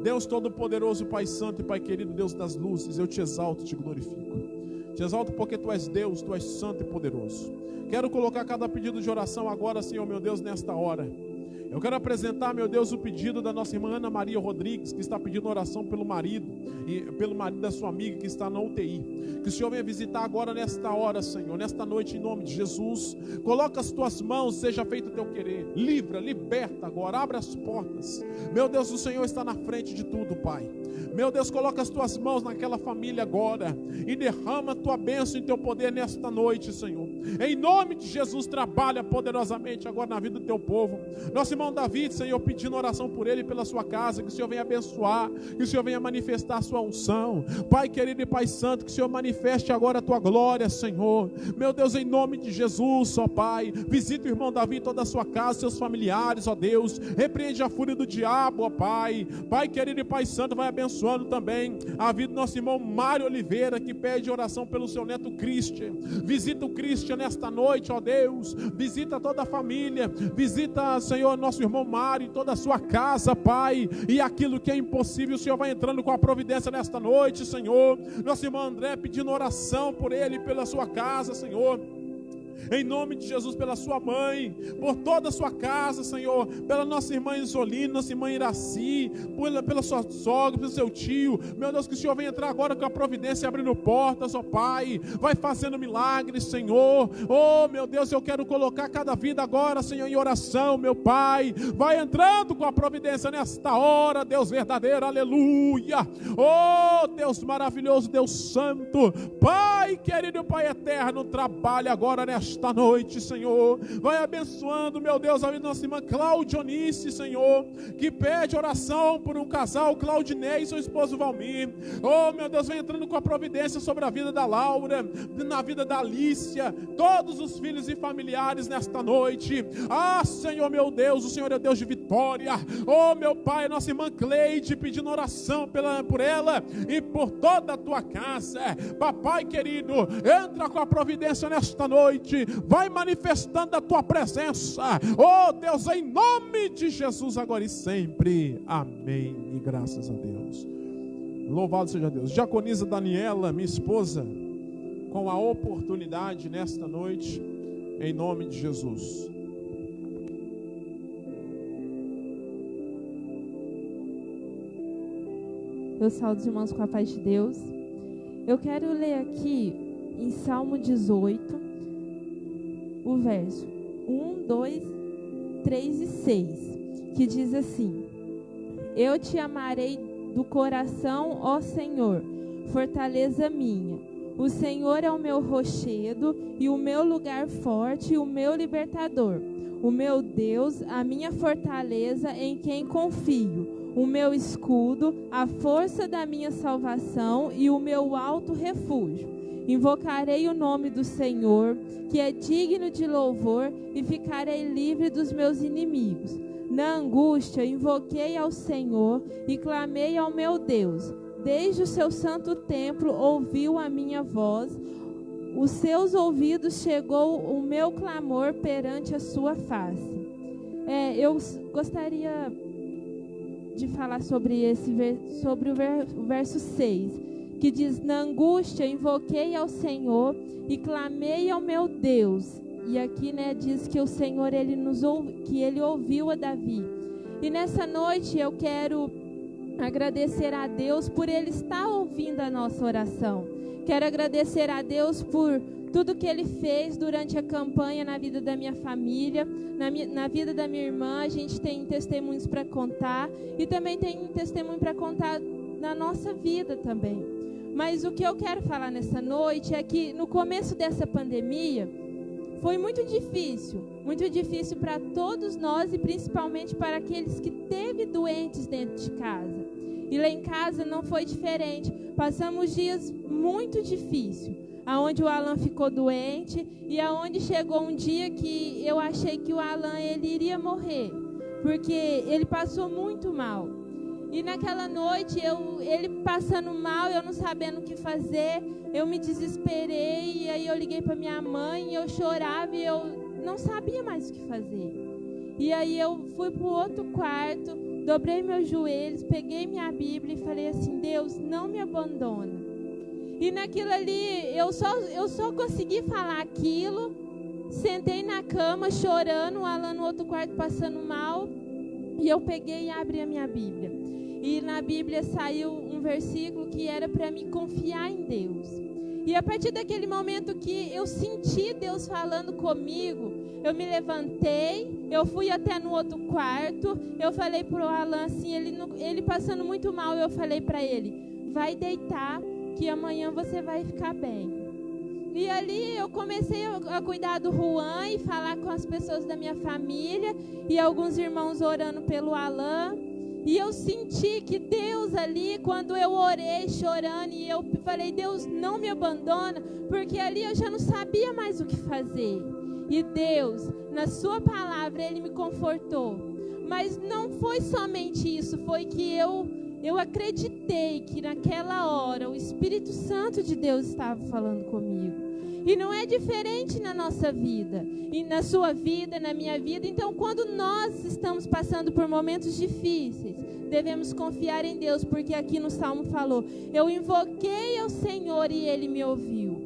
Deus Todo-Poderoso, Pai Santo e Pai querido, Deus das luzes, eu te exalto e te glorifico. Te exalto porque Tu és Deus, Tu és santo e poderoso. Quero colocar cada pedido de oração agora, Senhor meu Deus, nesta hora. Eu quero apresentar, meu Deus, o pedido da nossa irmã Ana Maria Rodrigues, que está pedindo oração pelo marido, e pelo marido da sua amiga que está na UTI. Que o Senhor venha visitar agora nesta hora, Senhor, nesta noite, em nome de Jesus. Coloca as tuas mãos, seja feito o teu querer. Livra, liberta agora, abre as portas. Meu Deus, o Senhor está na frente de tudo, Pai. Meu Deus, coloca as tuas mãos naquela família agora e derrama a tua bênção e teu poder nesta noite, Senhor. Em nome de Jesus, trabalha poderosamente agora na vida do teu povo. Nosso irmão David, Senhor, pedindo oração por ele e pela sua casa, que o Senhor venha abençoar, que o Senhor venha manifestar a sua unção. Pai querido e Pai santo, que o Senhor manifeste agora a tua glória, Senhor. Meu Deus, em nome de Jesus, ó Pai, visita o irmão David, toda a sua casa, seus familiares, ó Deus. Repreende a fúria do diabo, ó Pai. Pai querido e Pai santo, vai abençoando também a vida do nosso irmão Mário Oliveira, que pede oração pelo seu neto Christian. Visita o Christian nesta noite, ó Deus. Visita toda a família. Visita, Senhor, nosso irmão Mário e toda a sua casa, Pai. E aquilo que é impossível, o Senhor vai entrando com a providência nesta noite, Senhor. Nosso irmão André pedindo oração por ele e pela sua casa, Senhor. Em nome de Jesus, pela sua mãe, por toda a sua casa, Senhor, pela nossa irmã Isolina, nossa irmã Iraci, pela sua sogra, pelo seu tio. Meu Deus, que o Senhor venha entrar agora com a providência, abrindo portas, ó Pai. Vai fazendo milagres, Senhor. Oh, meu Deus, eu quero colocar cada vida agora, Senhor, em oração, meu Pai. Vai entrando com a providência nesta hora, Deus verdadeiro, aleluia. Oh, Deus maravilhoso, Deus santo, Pai querido, Pai eterno, trabalha agora nesta noite, Senhor. Vai abençoando, meu Deus, a vida da nossa irmã Claudionice, Senhor, que pede oração por um casal, Claudinei e seu esposo Valmir. Oh, meu Deus, vem entrando com a providência sobre a vida da Laura, na vida da Alícia, todos os filhos e familiares nesta noite. Ah, Senhor, meu Deus, o Senhor é Deus de vitória. Oh, meu Pai, nossa irmã Cleide, pedindo oração por ela e por toda a tua casa. Papai querido, entra com a providência nesta noite. Vai manifestando a tua presença. Oh Deus, em nome de Jesus, agora e sempre. Amém. E graças a Deus. Louvado seja Deus. Diaconisa Daniela, minha esposa, com a oportunidade nesta noite, em nome de Jesus. Eu saúdo os irmãos com a paz de Deus. Eu quero ler aqui em Salmo 18, o verso 1, 2, 3 e 6, que diz assim: Eu te amarei do coração, ó Senhor, fortaleza minha. O Senhor é o meu rochedo e o meu lugar forte e o meu libertador. O meu Deus, a minha fortaleza em quem confio. O meu escudo, a força da minha salvação e o meu alto refúgio. Invocarei o nome do Senhor, que é digno de louvor, e ficarei livre dos meus inimigos. Na angústia, invoquei ao Senhor e clamei ao meu Deus. Desde o seu santo templo, ouviu a minha voz. Os seus ouvidos chegou o meu clamor perante a sua face. Eu gostaria de falar sobre o verso 6, que diz: Na angústia invoquei ao Senhor e clamei ao meu Deus. E aqui, diz que o Senhor que ele ouviu a Davi. E nessa noite eu quero agradecer a Deus por ele estar ouvindo a nossa oração. Quero agradecer a Deus por tudo que ele fez durante a campanha na vida da minha família, na vida da minha irmã. A gente tem testemunhos para contar e também tem testemunho para contar na nossa vida também. Mas o que eu quero falar nessa noite é que no começo dessa pandemia foi muito difícil para todos nós e principalmente para aqueles que teve doentes dentro de casa. E lá em casa não foi diferente. Passamos dias muito difíceis, aonde o Alan ficou doente e aonde chegou um dia que eu achei que o Alan ele iria morrer, porque ele passou muito mal. E naquela noite, ele passando mal, eu não sabendo o que fazer, eu me desesperei, e aí eu liguei para minha mãe, eu chorava e eu não sabia mais o que fazer. E aí eu fui para o outro quarto, dobrei meus joelhos, peguei minha Bíblia e falei assim: Deus, não me abandona. E naquilo ali, eu só consegui falar aquilo sentei na cama chorando, o Alan no outro quarto passando mal, e eu peguei e abri a minha Bíblia. E na Bíblia saiu um versículo que era para mim confiar em Deus. E a partir daquele momento que eu senti Deus falando comigo, eu me levantei, eu fui até no outro quarto, eu falei pro Alan assim, ele passando muito mal, eu falei para ele, vai deitar, que amanhã você vai ficar bem. E ali eu comecei a cuidar do Juan e falar com as pessoas da minha família, e alguns irmãos orando pelo Alan. E eu senti que Deus ali, quando eu orei chorando, e eu falei, Deus, não me abandona, porque ali eu já não sabia mais o que fazer. E Deus, na sua palavra, Ele me confortou. Mas não foi somente isso, foi que eu acreditei que naquela hora o Espírito Santo de Deus estava falando comigo. E não é diferente na nossa vida, e na sua vida, na minha vida. Então, quando nós estamos passando por momentos difíceis, devemos confiar em Deus, porque aqui no Salmo falou, eu invoquei ao Senhor e Ele me ouviu.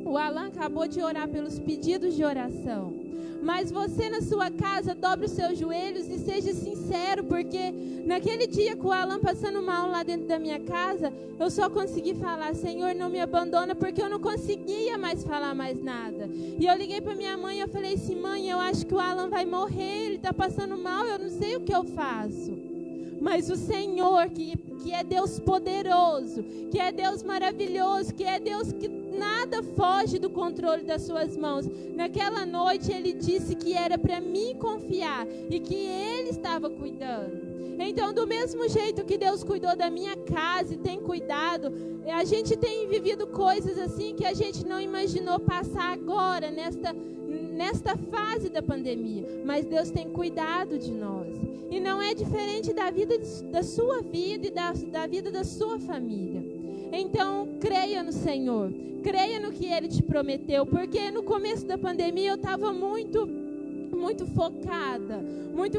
O Alan acabou de orar pelos pedidos de oração. Mas você na sua casa, dobre os seus joelhos e seja sincero, porque naquele dia com o Alan passando mal lá dentro da minha casa, eu só consegui falar, Senhor, não me abandona, porque eu não conseguia mais falar mais nada. E eu liguei para minha mãe e eu falei assim, mãe, eu acho que o Alan vai morrer, ele está passando mal, eu não sei o que eu faço. Mas o Senhor, que é Deus poderoso, que é Deus maravilhoso, que é Deus que nada foge do controle das suas mãos. Naquela noite Ele disse que era para mim confiar e que Ele estava cuidando. Então, do mesmo jeito que Deus cuidou da minha casa e tem cuidado, a gente tem vivido coisas assim que a gente não imaginou passar agora, nesta fase da pandemia. Mas Deus tem cuidado de nós. E não é diferente da vida da sua vida e da vida da sua família. Então, creia no Senhor. Creia no que Ele te prometeu. Porque no começo da pandemia eu estava muito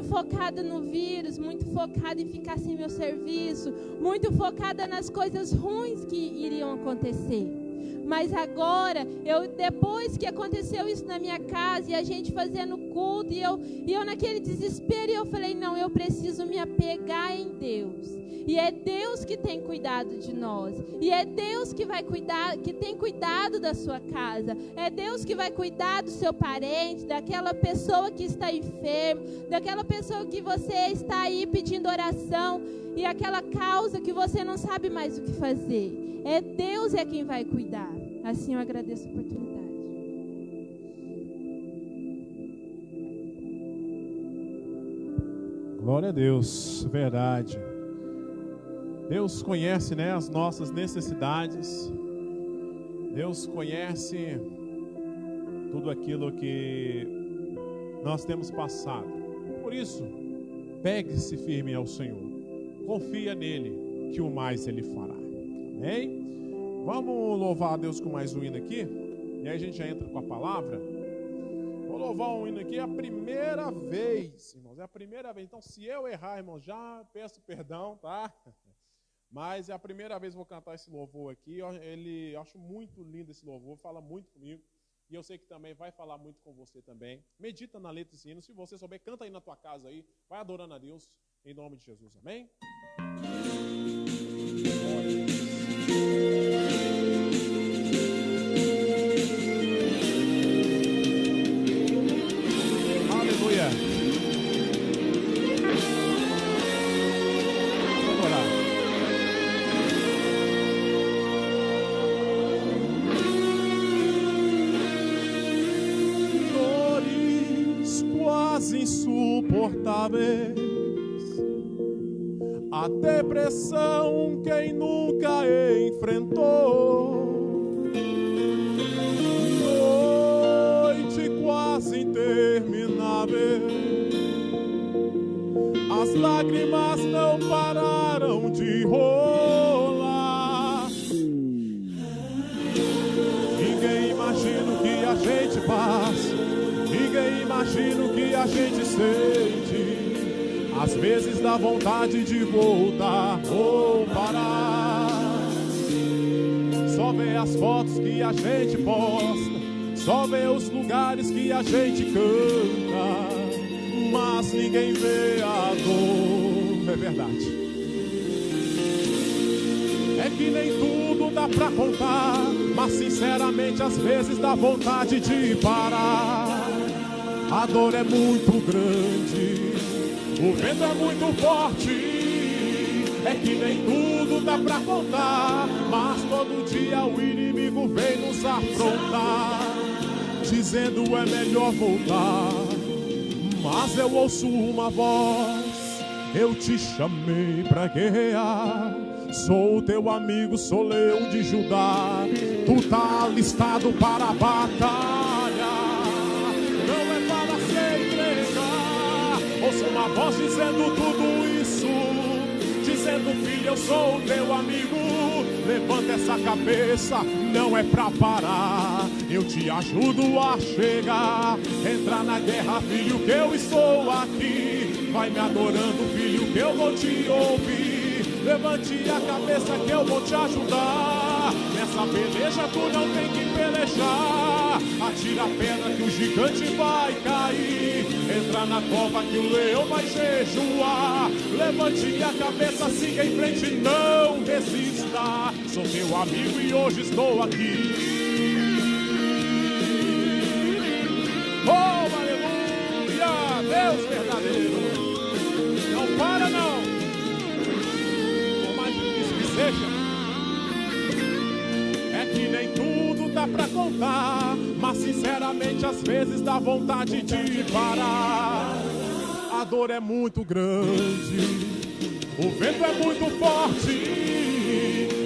focada no vírus, muito focada em ficar sem meu serviço, muito focada nas coisas ruins que iriam acontecer. Mas agora, depois que aconteceu isso na minha casa, e a gente fazendo culto, e eu naquele desespero, eu falei, não, eu preciso me apegar em Deus. E é Deus que tem cuidado de nós. E é Deus que vai cuidar, que tem cuidado da sua casa. É Deus que vai cuidar do seu parente, daquela pessoa que está enferma, daquela pessoa que você está aí pedindo oração, e aquela causa que você não sabe mais o que fazer. É Deus quem vai cuidar. Assim eu agradeço a oportunidade. Glória a Deus, verdade. Deus conhece, as nossas necessidades. Deus conhece tudo aquilo que nós temos passado. Por isso, pegue-se firme ao Senhor. Confia nele, que o mais Ele fará. Amém? Vamos louvar a Deus com mais um hino aqui. E aí a gente já entra com a palavra. Vou louvar um hino aqui, é a primeira vez, irmãos. É a primeira vez. Então, se eu errar, irmãos, já peço perdão, tá? Mas é a primeira vez que vou cantar esse louvor aqui. Eu acho muito lindo esse louvor, fala muito comigo. E eu sei que também vai falar muito com você também. Medita na letra desse hino. Se você souber, canta aí na tua casa aí. Vai adorando a Deus, em nome de Jesus. Amém? Aleluia. Vamos orar. Dores quase insuportáveis, a depressão quem nunca enfrentou, noite quase interminável, as lágrimas não pararam de rolar. Ninguém imagina o que a gente passa, ninguém imagina o que a gente sente. Às vezes dá vontade de voltar ou parar. Só ver as fotos que a gente posta, só vê os lugares que a gente canta, mas ninguém vê a dor. É verdade. É que nem tudo dá pra contar, mas sinceramente às vezes dá vontade de parar. A dor é muito grande, o vento é muito forte. É que nem tudo dá pra contar, mas todo dia o inimigo vem nos afrontar, dizendo é melhor voltar. Mas eu ouço uma voz: eu te chamei pra guerrear. Sou teu amigo, sou leão de Judá. Tu tá alistado para a batalha, não é para se entregar. Ouço uma voz dizendo tudo isso, dizendo: filho, eu sou teu amigo. Levanta essa cabeça, não é pra parar. Eu te ajudo a chegar. Entrar na guerra, filho, que eu estou aqui. Vai me adorando, filho, que eu vou te ouvir. Levante a cabeça que eu vou te ajudar. Nessa peleja tu não tem que pelejar. Atira a pedra que o gigante vai cair. Entra na cova que o leão vai jejuar. Levante a cabeça, siga em frente, não desista. Sou teu amigo e hoje estou aqui. Oh, aleluia, Deus verdadeiro. Não para não, por mais difícil que seja. É que nem tudo dá pra contar, mas sinceramente às vezes dá vontade de parar. A dor é muito grande, o vento é muito forte.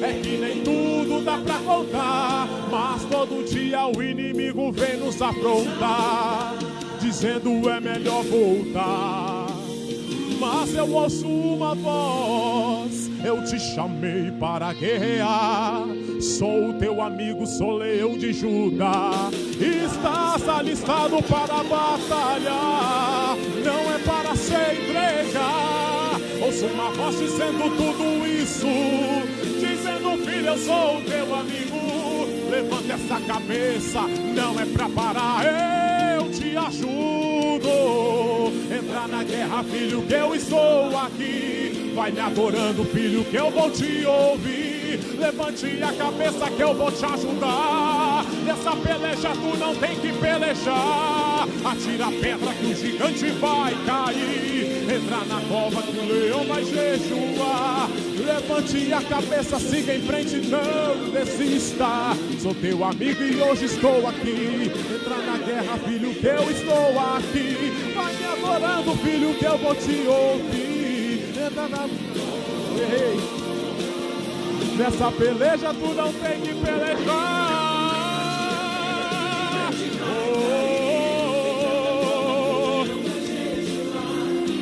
É que nem tudo dá pra contar, mas todo dia o inimigo vem nos afrontar, dizendo é melhor voltar. Mas eu ouço uma voz: eu te chamei para guerrear. Sou teu amigo, sou leão de Judá. Estás alistado para a batalha, não é para se entregar. Ouço uma voz dizendo tudo isso, dizendo: filho, eu sou teu amigo. Levanta essa cabeça, não é pra parar. Eu te ajudo. Entrar na guerra, filho, que eu estou aqui. Vai me adorando, filho, que eu vou te ouvir. Levante a cabeça que eu vou te ajudar. Nessa peleja tu não tem que pelejar. Atira a pedra que o gigante vai cair. Entra na cova que o leão vai jejuar. Levante a cabeça, siga em frente, não desista. Sou teu amigo e hoje estou aqui. Entra na guerra, filho, que eu estou aqui. Vai me adorando, filho, que eu vou te ouvir. Entra na... Nessa peleja tu não tem que pelejar.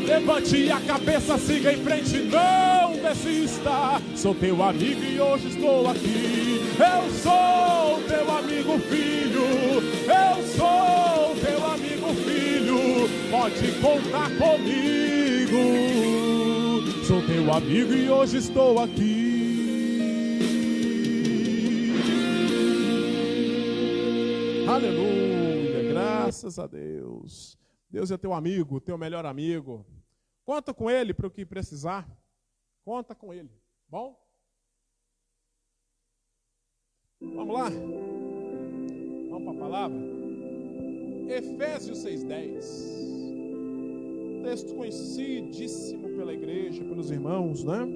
Levante a cabeça, siga em frente, não desista. Sou teu amigo e hoje estou aqui. Eu sou teu amigo, filho. Eu sou teu amigo, filho. Pode contar comigo. Sou teu amigo e hoje estou aqui. Aleluia, graças a Deus. Deus é teu amigo, teu melhor amigo. Conta com Ele para o que precisar. Conta com Ele. Bom? Vamos lá? Vamos para a palavra? Efésios 6:10. Texto conhecidíssimo pela igreja, pelos irmãos, né?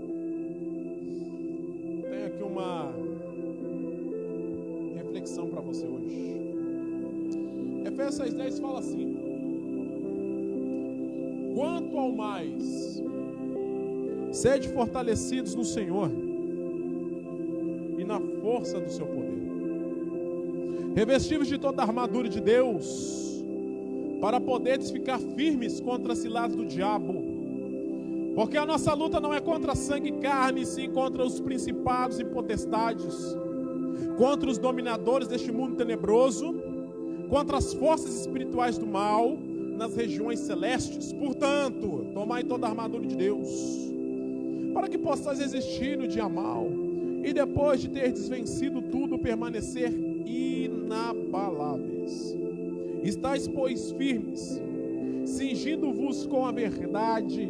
Tem aqui uma reflexão para você hoje. Efésios 6:10 fala assim: quanto ao mais, sede fortalecidos no Senhor e na força do seu poder, revestidos de toda a armadura de Deus, para poderes ficar firmes contra as ciladas do diabo. Porque a nossa luta não é contra sangue e carne, sim contra os principados e potestades, contra os dominadores deste mundo tenebroso, contra as forças espirituais do mal nas regiões celestes. Portanto, tomai toda a armadura de Deus, para que possais resistir no dia mal, e depois de ter desvencido tudo, permanecer inabaláveis. Estais, pois, firmes, cingindo-vos com a verdade,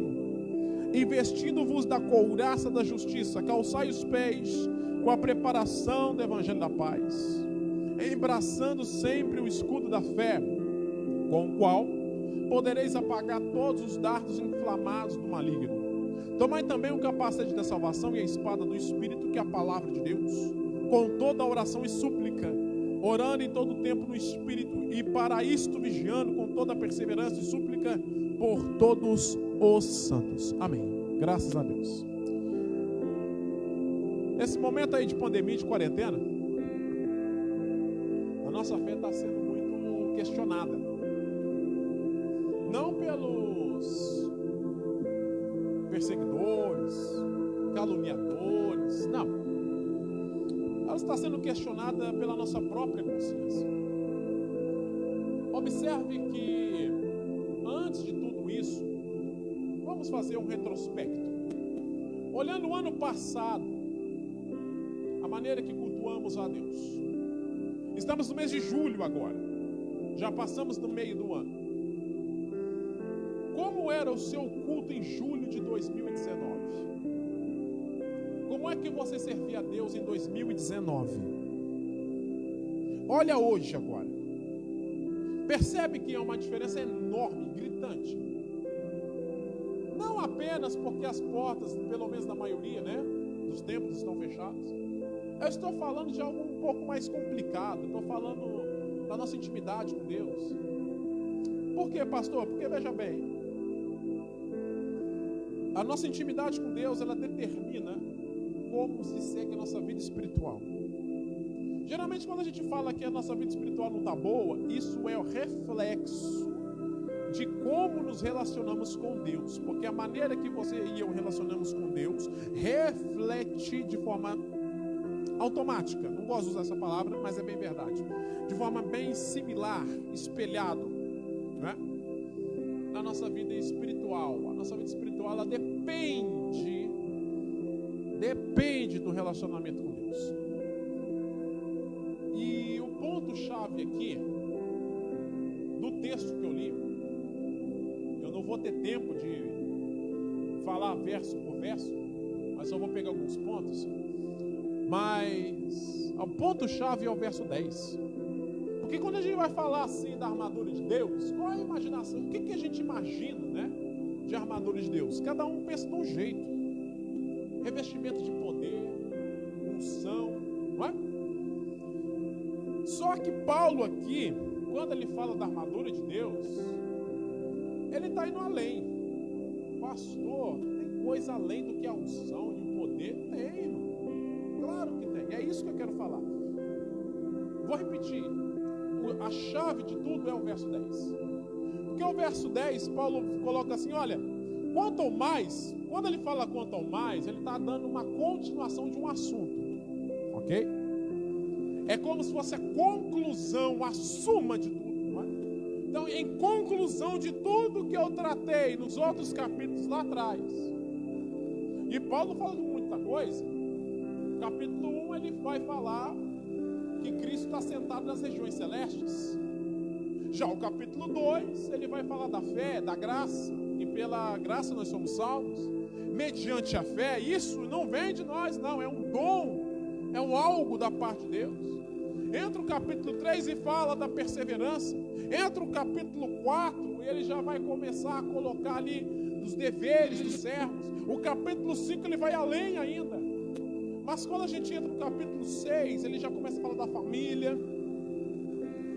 e vestindo-vos da couraça da justiça, calçai os pés com a preparação do evangelho da paz, embraçando sempre o escudo da fé, com o qual podereis apagar todos os dardos inflamados do maligno. Tomai também o capacete da salvação e a espada do Espírito, que é a palavra de Deus, com toda a oração e súplica, orando em todo o tempo no Espírito, e para isto vigiando com toda a perseverança e súplica por todos os santos. Amém. Graças a Deus. Nesse momento aí de pandemia, de quarentena, a nossa fé está sendo muito questionada. Não pelos perseguidores, caluniadores, não. Ela está sendo questionada pela nossa própria consciência. Observe que, antes de tudo isso, vamos fazer um retrospecto. Olhando o ano passado, a maneira que cultuamos a Deus. Estamos no mês de julho agora. Já passamos no meio do ano. Como era o seu culto em julho de 2019? Como é que você servia a Deus em 2019? Olha hoje agora. Percebe que é uma diferença enorme, gritante. Não apenas porque as portas, pelo menos na maioria, né, dos templos estão fechados. Eu estou falando de algo um pouco mais complicado. Estou falando da nossa intimidade com Deus. Por quê, pastor? Porque veja bem, a nossa intimidade com Deus, ela determina como se segue a nossa vida espiritual. Geralmente, quando a gente fala que a nossa vida espiritual não está boa, isso é o reflexo de como nos relacionamos com Deus. Porque a maneira que você e eu relacionamos com Deus reflete de forma automática. Não gosto de usar essa palavra, mas é bem verdade. De forma bem similar, espelhado, né, na nossa vida espiritual. A nossa vida espiritual, ela depende do relacionamento com Deus. E o ponto-chave aqui, do texto que eu li, eu não vou ter tempo de falar verso por verso, mas só vou pegar alguns pontos. Mas o ponto-chave é o verso 10. Porque quando a gente vai falar assim da armadura de Deus, qual é a imaginação? O que a gente imagina, né, de armadura de Deus? Cada um pensa de um jeito. Revestimento de poder, unção, não é? Só que Paulo aqui, quando ele fala da armadura de Deus, ele está indo além. Pastor, tem coisa além do que a unção e o poder? Tem, irmão. Claro que tem. É isso que eu quero falar. Vou repetir. A chave de tudo é o verso 10. Porque o verso 10, Paulo coloca assim, olha, quanto ao mais, quando ele fala quanto ao mais, ele está dando uma continuação de um assunto. Ok? É como se fosse a conclusão, a suma de tudo. Não é? Então, em conclusão de tudo que eu tratei nos outros capítulos lá atrás, e Paulo fala de muita coisa. Capítulo 1 ele vai falar que Cristo está sentado nas regiões celestes. Já o capítulo 2 ele vai falar da fé, da graça, e pela graça nós somos salvos, mediante a fé. Isso não vem de nós, não, é um dom, é um algo da parte de Deus. Entra o capítulo 3 e fala da perseverança. Entra o capítulo 4 e ele já vai começar a colocar ali os deveres dos servos. O capítulo 5 ele vai além ainda. Mas quando a gente entra no capítulo 6, ele já começa a falar da família.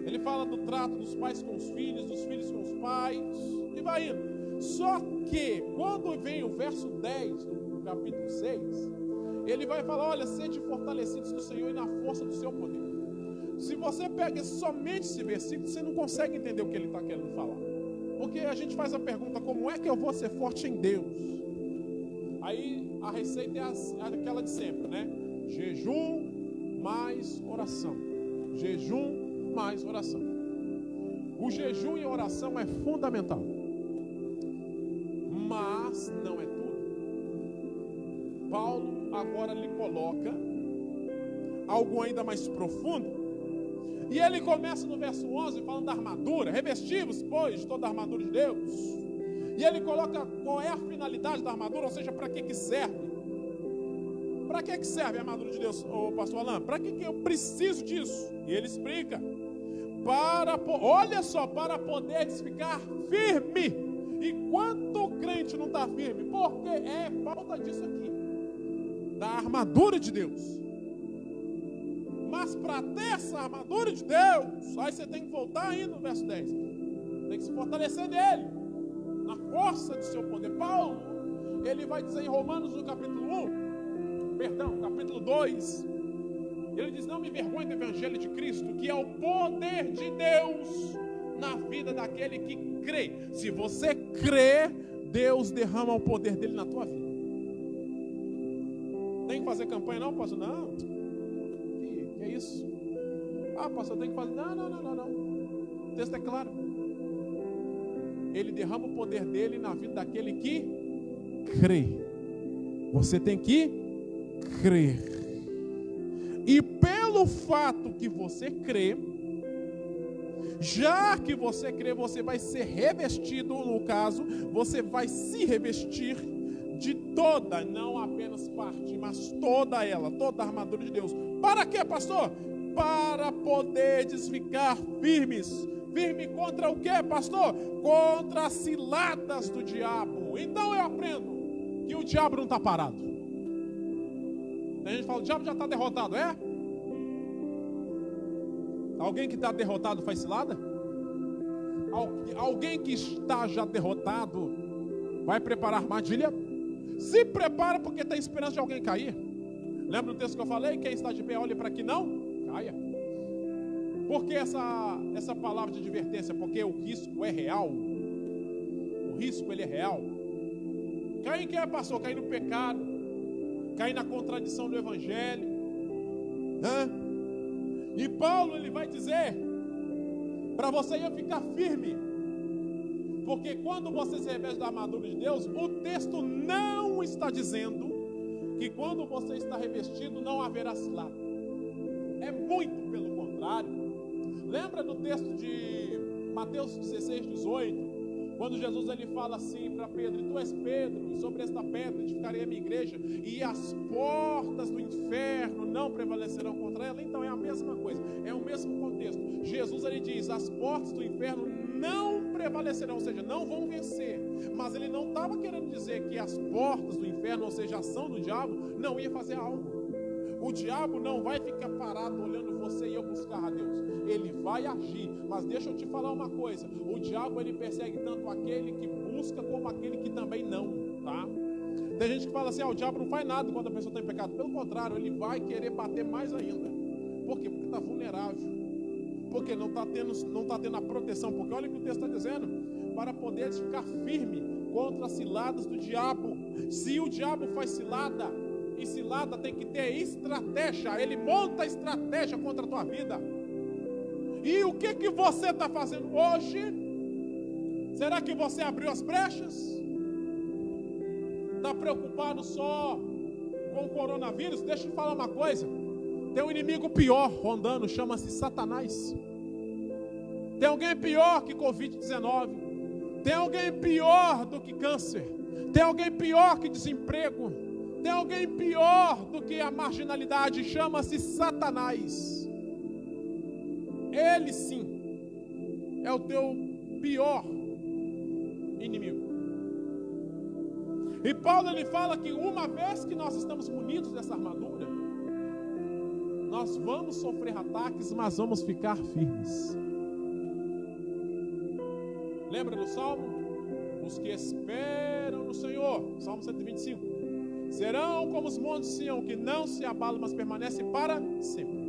Ele fala do trato dos pais com os filhos, dos filhos com os pais, e vai indo. Só que, quando vem o verso 10 do capítulo 6, ele vai falar, olha, sede fortalecidos no Senhor e na força do seu poder. Se você pega somente esse versículo, você não consegue entender o que ele está querendo falar. Porque a gente faz a pergunta, como é que eu vou ser forte em Deus? Aí a receita é aquela de sempre, né? Jejum mais oração. Jejum mais oração. O jejum e a oração é fundamental. Mas não é tudo. Paulo agora lhe coloca algo ainda mais profundo. E ele começa no verso 11 falando da armadura. Revestivos, pois, de toda a armadura de Deus. E ele coloca qual é a finalidade da armadura, ou seja, para que serve. Para que serve a armadura de Deus, pastor Alain? Para que eu preciso disso? E ele explica. Olha só, para poderes ficar firme. E quanto o crente não está firme? Porque é falta disso aqui. Da armadura de Deus. Mas para ter essa armadura de Deus, aí você tem que voltar ainda no verso 10. Tem que se fortalecer nele, na força do seu poder. Paulo, ele vai dizer em Romanos no capítulo 2, ele diz: não me envergonhe do evangelho de Cristo, que é o poder de Deus na vida daquele que crê. Se você crê, Deus derrama o poder dele na tua vida. Tem que fazer campanha não, pastor? Não. Que é isso? Ah, pastor, tem que fazer. Não. O texto é claro. Ele derrama o poder dele na vida daquele que crê. Você tem que crer. E pelo fato que você crê, já que você crê, você vai ser revestido, no caso, você vai se revestir de toda, não apenas parte, mas toda ela, toda a armadura de Deus. Para quê, pastor? Para poderes ficar firmes. Firme contra o quê, pastor? Contra as ciladas do diabo. Então eu aprendo que o diabo não está parado. A gente fala, o diabo já está derrotado, é? Alguém que está derrotado faz cilada? Alguém que está já derrotado vai preparar armadilha? Se prepara porque está esperando de alguém cair. Lembra do texto que eu falei? Quem está de pé, olhe para que não caia. Por que essa palavra de advertência? Porque o risco é real. O risco, ele é real. Cair em que, pastor? Cair no pecado. Cair na contradição do evangelho. E Paulo, ele vai dizer para você ir ficar firme. Porque quando você se reveste da armadura de Deus, o texto não está dizendo que quando você está revestido não haverá cilada. É muito pelo contrário. Lembra do texto de Mateus 16, 18? Quando Jesus ele fala assim para Pedro: tu és Pedro, e sobre esta pedra edificarei a minha igreja, e as portas do inferno não prevalecerão contra ela. Então é a mesma coisa, é o mesmo contexto. Jesus ele diz: as portas do inferno não prevalecerão, ou seja, não vão vencer. Mas ele não estava querendo dizer que as portas do inferno, ou seja, a ação do diabo, não ia fazer algo. O diabo não vai ficar parado olhando você e eu buscar a Deus. Ele vai agir. Mas deixa eu te falar uma coisa. O diabo ele persegue tanto aquele que busca como aquele que também não, tá? Tem gente que fala assim: o diabo não faz nada quando a pessoa está em pecado. Pelo contrário, ele vai querer bater mais ainda. Por quê? Porque está vulnerável. Porque não está tendo a proteção. Porque olha o que o texto está dizendo: para poder ficar firme contra as ciladas do diabo. Se o diabo faz cilada, e cilada tem que ter estratégia. Ele monta estratégia contra a tua vida. E o que você está fazendo hoje? Será que você abriu as brechas? Está preocupado só com o coronavírus? Deixa eu te falar uma coisa. Tem um inimigo pior rondando, chama-se Satanás. Tem alguém pior que Covid-19. Tem alguém pior do que câncer. Tem alguém pior que desemprego. Tem alguém pior do que a marginalidade, chama-se Satanás. Ele sim é o teu pior inimigo. E Paulo ele fala que uma vez que nós estamos munidos dessa armadura, nós vamos sofrer ataques, mas vamos ficar firmes. Lembra do Salmo? Os que esperam no Senhor, Salmo 125. Serão como os montes de Sião, que não se abalam, mas permanecem para sempre.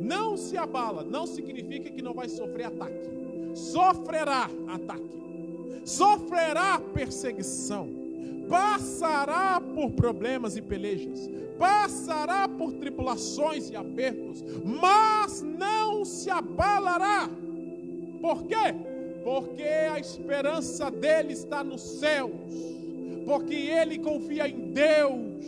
Não se abala, não significa que não vai sofrer ataque. Sofrerá ataque. Sofrerá perseguição. Passará por problemas e pelejas. Passará por tribulações e apertos. Mas não se abalará. Por quê? Porque a esperança dele está nos céus. Porque ele confia em Deus.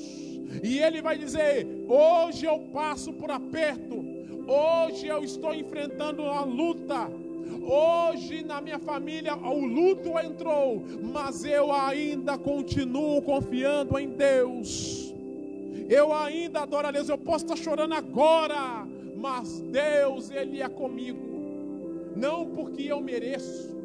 E ele vai dizer: hoje eu passo por aperto. Hoje eu estou enfrentando a luta. Hoje na minha família o luto entrou, mas eu ainda continuo confiando em Deus. Eu ainda adoro a Deus. Eu posso estar chorando agora, mas Deus, Ele é comigo. Não porque eu mereço,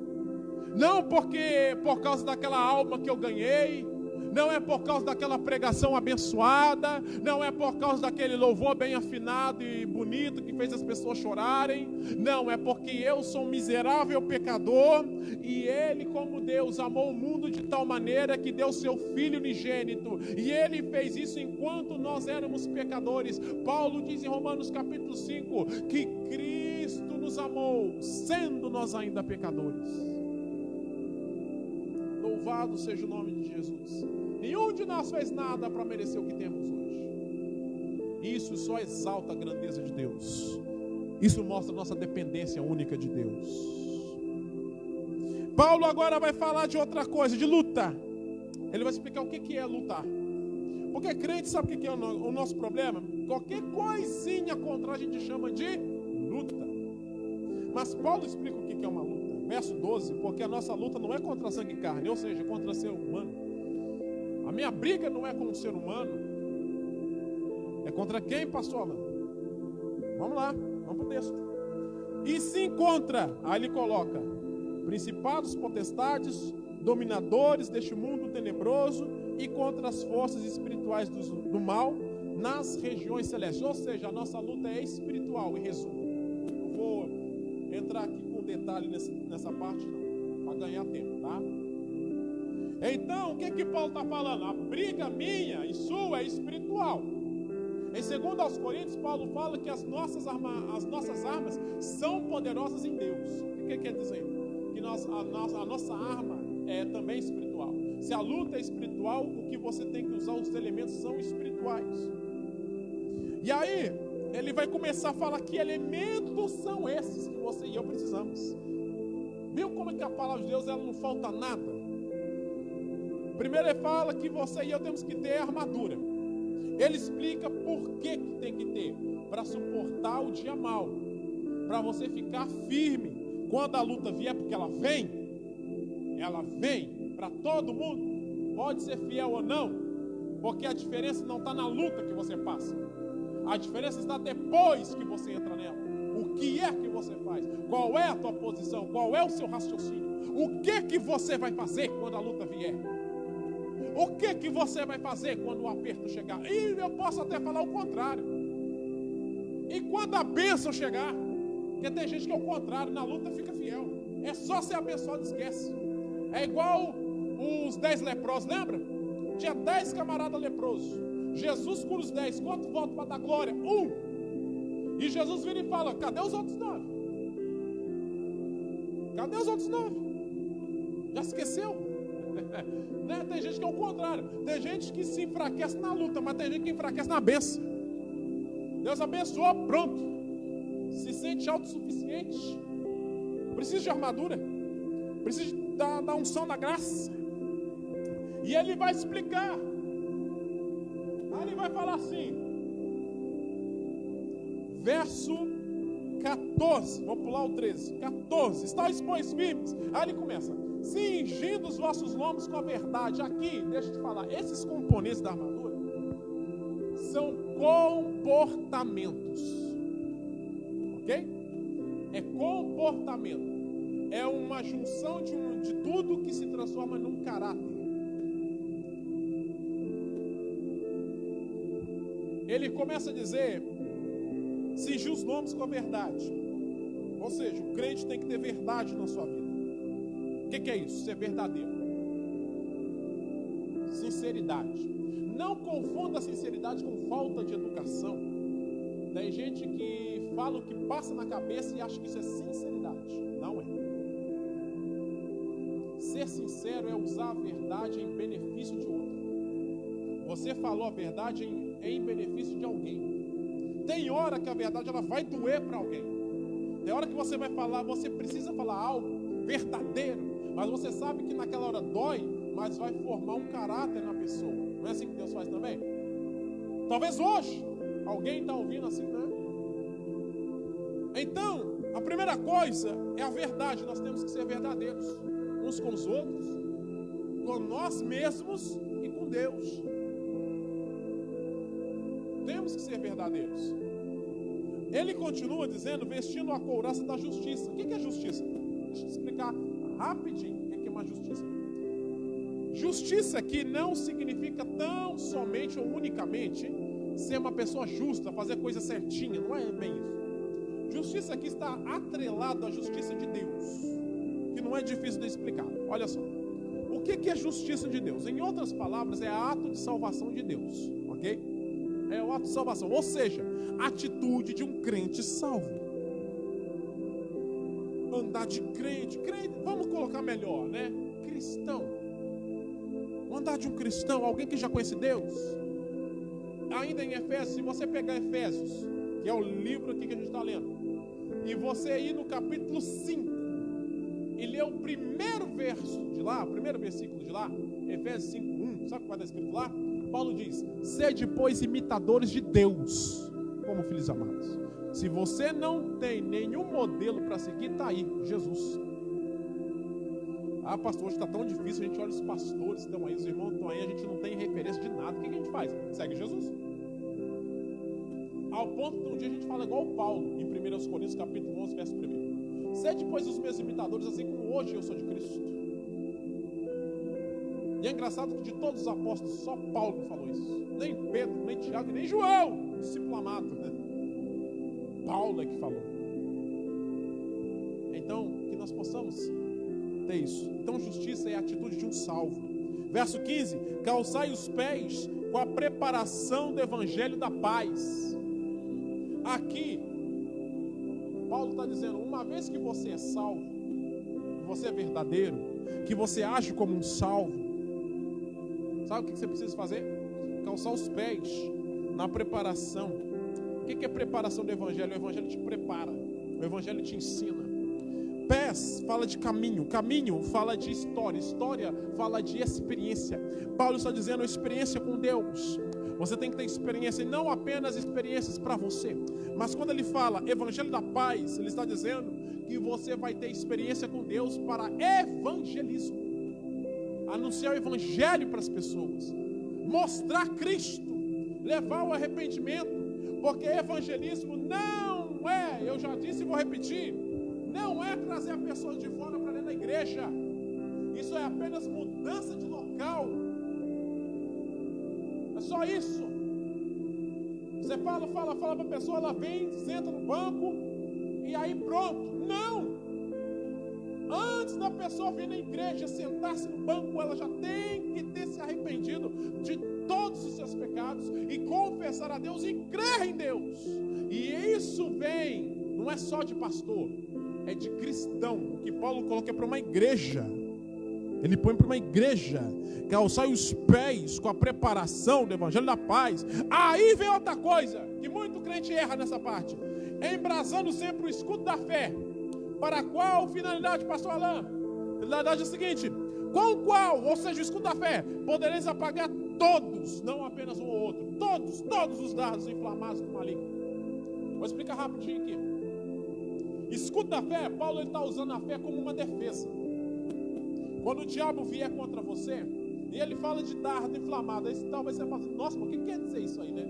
não porque por causa daquela alma que eu ganhei, não é por causa daquela pregação abençoada, não é por causa daquele louvor bem afinado e bonito que fez as pessoas chorarem. Não, é porque eu sou um miserável pecador e Ele, como Deus, amou o mundo de tal maneira que deu seu Filho unigênito, e Ele fez isso enquanto nós éramos pecadores. Paulo diz em Romanos capítulo 5 que Cristo nos amou sendo nós ainda pecadores. Louvado seja o nome de Jesus. Nenhum de nós fez nada para merecer o que temos hoje. Isso só exalta a grandeza de Deus. Isso mostra a nossa dependência única de Deus. Paulo agora vai falar de outra coisa, de luta. Ele vai explicar o que é lutar. Porque crente sabe o que é o nosso problema? Qualquer coisinha contra a gente chama de luta. Mas Paulo explica o que é uma luta. Verso 12, porque a nossa luta não é contra sangue e carne, ou seja, contra ser humano. A minha briga não é com o ser humano. É contra quem, pastor Alan? Vamos lá, vamos para o texto. E se encontra, aí ele coloca, principados, potestades, dominadores deste mundo tenebroso e contra as forças espirituais do mal nas regiões celestes. Ou seja, a nossa luta é espiritual, em resumo. Eu vou entrar aqui com detalhe nessa parte não, para ganhar tempo, tá? Então, o que Paulo está falando? A briga minha e sua é espiritual. Em 2 aos Coríntios, Paulo fala que as nossas armas são poderosas em Deus. O que quer dizer? Que a nossa arma é também espiritual. Se a luta é espiritual, o que você tem que usar, os elementos são espirituais. E aí, ele vai começar a falar que elementos são esses que você e eu precisamos. Viu como é que a palavra de Deus ela não falta nada? Primeiro ele fala que você e eu temos que ter armadura. Ele explica por que tem que ter. Para suportar o dia mau. Para você ficar firme. Quando a luta vier, porque ela vem para todo mundo. Pode ser fiel ou não. Porque a diferença não está na luta que você passa. A diferença está depois que você entra nela. O que é que você faz? Qual é a tua posição? Qual é o seu raciocínio? O que você vai fazer quando a luta vier? O que você vai fazer quando o aperto chegar? E eu posso até falar o contrário. E quando a bênção chegar? Porque tem gente que é o contrário, na luta fica fiel. É só ser abençoado e esquece. É igual os 10 leprosos, lembra? Tinha 10 camaradas leprosos. Jesus cura os 10. Quanto volta para dar glória? 1. E Jesus vira e fala: cadê os outros 9? Cadê os outros 9? Já esqueceu? Né? Tem gente que é o contrário. Tem gente que se enfraquece na luta, mas tem gente que enfraquece na bênção. Deus abençoou, pronto. Se sente autossuficiente. Precisa de armadura. Precisa da unção da graça. E ele vai explicar. Aí ele vai falar assim. Verso 14. Vamos pular o 13. 14. Estáis, pois, firmes. Aí ele começa. Cingindo os vossos lombos com a verdade. Aqui, deixa eu te falar. Esses componentes da armadura são comportamentos. Ok? É comportamento. É uma junção de tudo que se transforma num caráter. Ele começa a dizer: cingir os lombos com a verdade. Ou seja, o crente tem que ter verdade na sua vida. O que é isso? Ser verdadeiro. Sinceridade. Não confunda a sinceridade com falta de educação. Tem gente que fala o que passa na cabeça e acha que isso é sinceridade. Não é. Ser sincero é usar a verdade em benefício de outro. Você falou a verdade em benefício de alguém. Tem hora que a verdade ela vai doer para alguém. Tem hora que você vai falar, você precisa falar algo verdadeiro. Mas você sabe que naquela hora dói, mas vai formar um caráter na pessoa. Não é assim que Deus faz também? Talvez hoje, alguém está ouvindo assim, né? Então, a primeira coisa é a verdade. Nós temos que ser verdadeiros uns com os outros, com nós mesmos e com Deus. Temos que ser verdadeiros. Ele continua dizendo, vestindo a couraça da justiça. O que é justiça? Deixa eu explicar rapidinho o que é uma justiça. Justiça aqui não significa tão somente ou unicamente ser uma pessoa justa, fazer coisa certinha. Não é bem isso. Justiça aqui está atrelada à justiça de Deus, que não é difícil de explicar. Olha só, o que é justiça de Deus? Em outras palavras, é ato de salvação de Deus, ok? É o ato de salvação, ou seja, a atitude de um crente salvo. Andar de crente, vamos colocar melhor, né? Cristão. O andar de um cristão, alguém que já conhece Deus. Ainda em Efésios, se você pegar Efésios, que é o livro aqui que a gente está lendo, e você ir no capítulo 5 e ler o primeiro verso de lá, o primeiro versículo de lá, Efésios 5:1, sabe o que vai estar escrito lá? Paulo diz, sede pois imitadores de Deus, como filhos amados. Se você não tem nenhum modelo para seguir, está aí, Jesus. Ah, pastor, hoje está tão difícil, a gente olha os pastores que estão aí, os irmãos que estão aí, a gente não tem referência de nada. O que a gente faz? Segue Jesus. Ao ponto de um dia a gente fala igual o Paulo, em 1 Coríntios capítulo 11, verso 1. Sede, pois, os meus imitadores, assim como hoje eu sou de Cristo. E é engraçado que de todos os apóstolos, só Paulo falou isso. Nem Pedro, nem Tiago, nem João, discípulo amado. Paulo é que falou. Então, que nós possamos ter isso. Então, justiça é a atitude de um salvo. Verso 15, calçai os pés com a preparação do evangelho da paz. Aqui, Paulo está dizendo, uma vez que você é salvo, que você é verdadeiro, que você age como um salvo, sabe o que você precisa fazer? Calçar os pés na preparação. O que é preparação do evangelho? O evangelho te prepara, o evangelho te ensina. Pés fala de caminho, caminho fala de história, história fala de experiência. Paulo está dizendo experiência com Deus. Você tem que ter experiência, e não apenas experiências para você, mas quando ele fala evangelho da paz, ele está dizendo que você vai ter experiência com Deus para evangelismo, anunciar o evangelho para as pessoas, mostrar Cristo, levar o arrependimento, porque evangelismo não é, eu já disse e vou repetir, não é trazer a pessoa de fora para dentro da igreja. Isso é apenas mudança de local. É só isso. Você fala para a pessoa, ela vem, senta no banco e aí pronto. Não! Antes da pessoa vir na igreja, sentar-se no banco, ela já tem que ter se arrependido de todos os seus pecados e confessar a Deus e crer em Deus. E isso vem, não é só de pastor, é de cristão. O que Paulo coloca é para uma igreja. Ele põe para uma igreja, calçai os pés com a preparação do evangelho da paz. Aí vem outra coisa, que muito crente erra nessa parte. Embrasando sempre o escudo da fé. Para qual finalidade, pastor Alain? A finalidade é a seguinte, com qual, ou seja, o escudo da fé, podereis apagar todos, não apenas um ou outro, todos os dardos inflamados do maligno. Vou explicar rapidinho aqui. Escudo da fé, Paulo está usando a fé como uma defesa. Quando o diabo vier contra você, e ele fala de dardo inflamado, aí talvez você fale assim, nossa, mas o que quer dizer isso aí, né?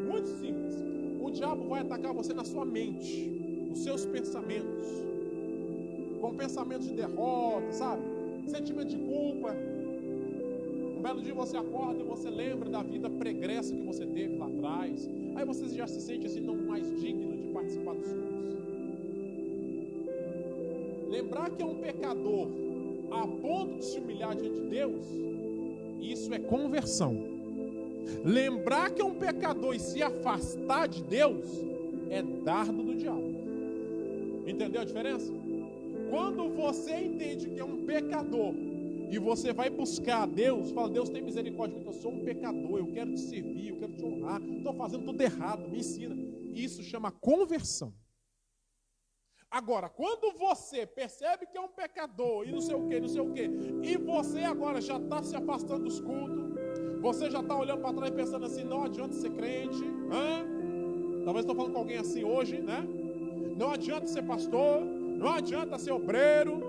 Muito simples. O diabo vai atacar você na sua mente, nos seus pensamentos, com pensamentos de derrota, sabe? Sentimento de culpa. Um belo dia você acorda e você lembra da vida pregressa que você teve lá atrás. Aí você já se sente assim, não mais digno de participar dos cultos. Lembrar que é um pecador a ponto de se humilhar diante de Deus, isso é conversão. Lembrar que é um pecador e se afastar de Deus é dardo do diabo. Entendeu a diferença? Quando você entende que é um pecador e você vai buscar a Deus, fala, Deus tem misericórdia, eu sou um pecador, eu quero te servir, eu quero te honrar, estou fazendo tudo errado, me ensina. Isso chama conversão. Agora, quando você percebe que é um pecador e não sei o que, e você agora já está se afastando dos cultos, você já está olhando para trás e pensando assim, não adianta ser crente, talvez estou falando com alguém assim hoje, né? não adianta ser pastor, não adianta ser obreiro,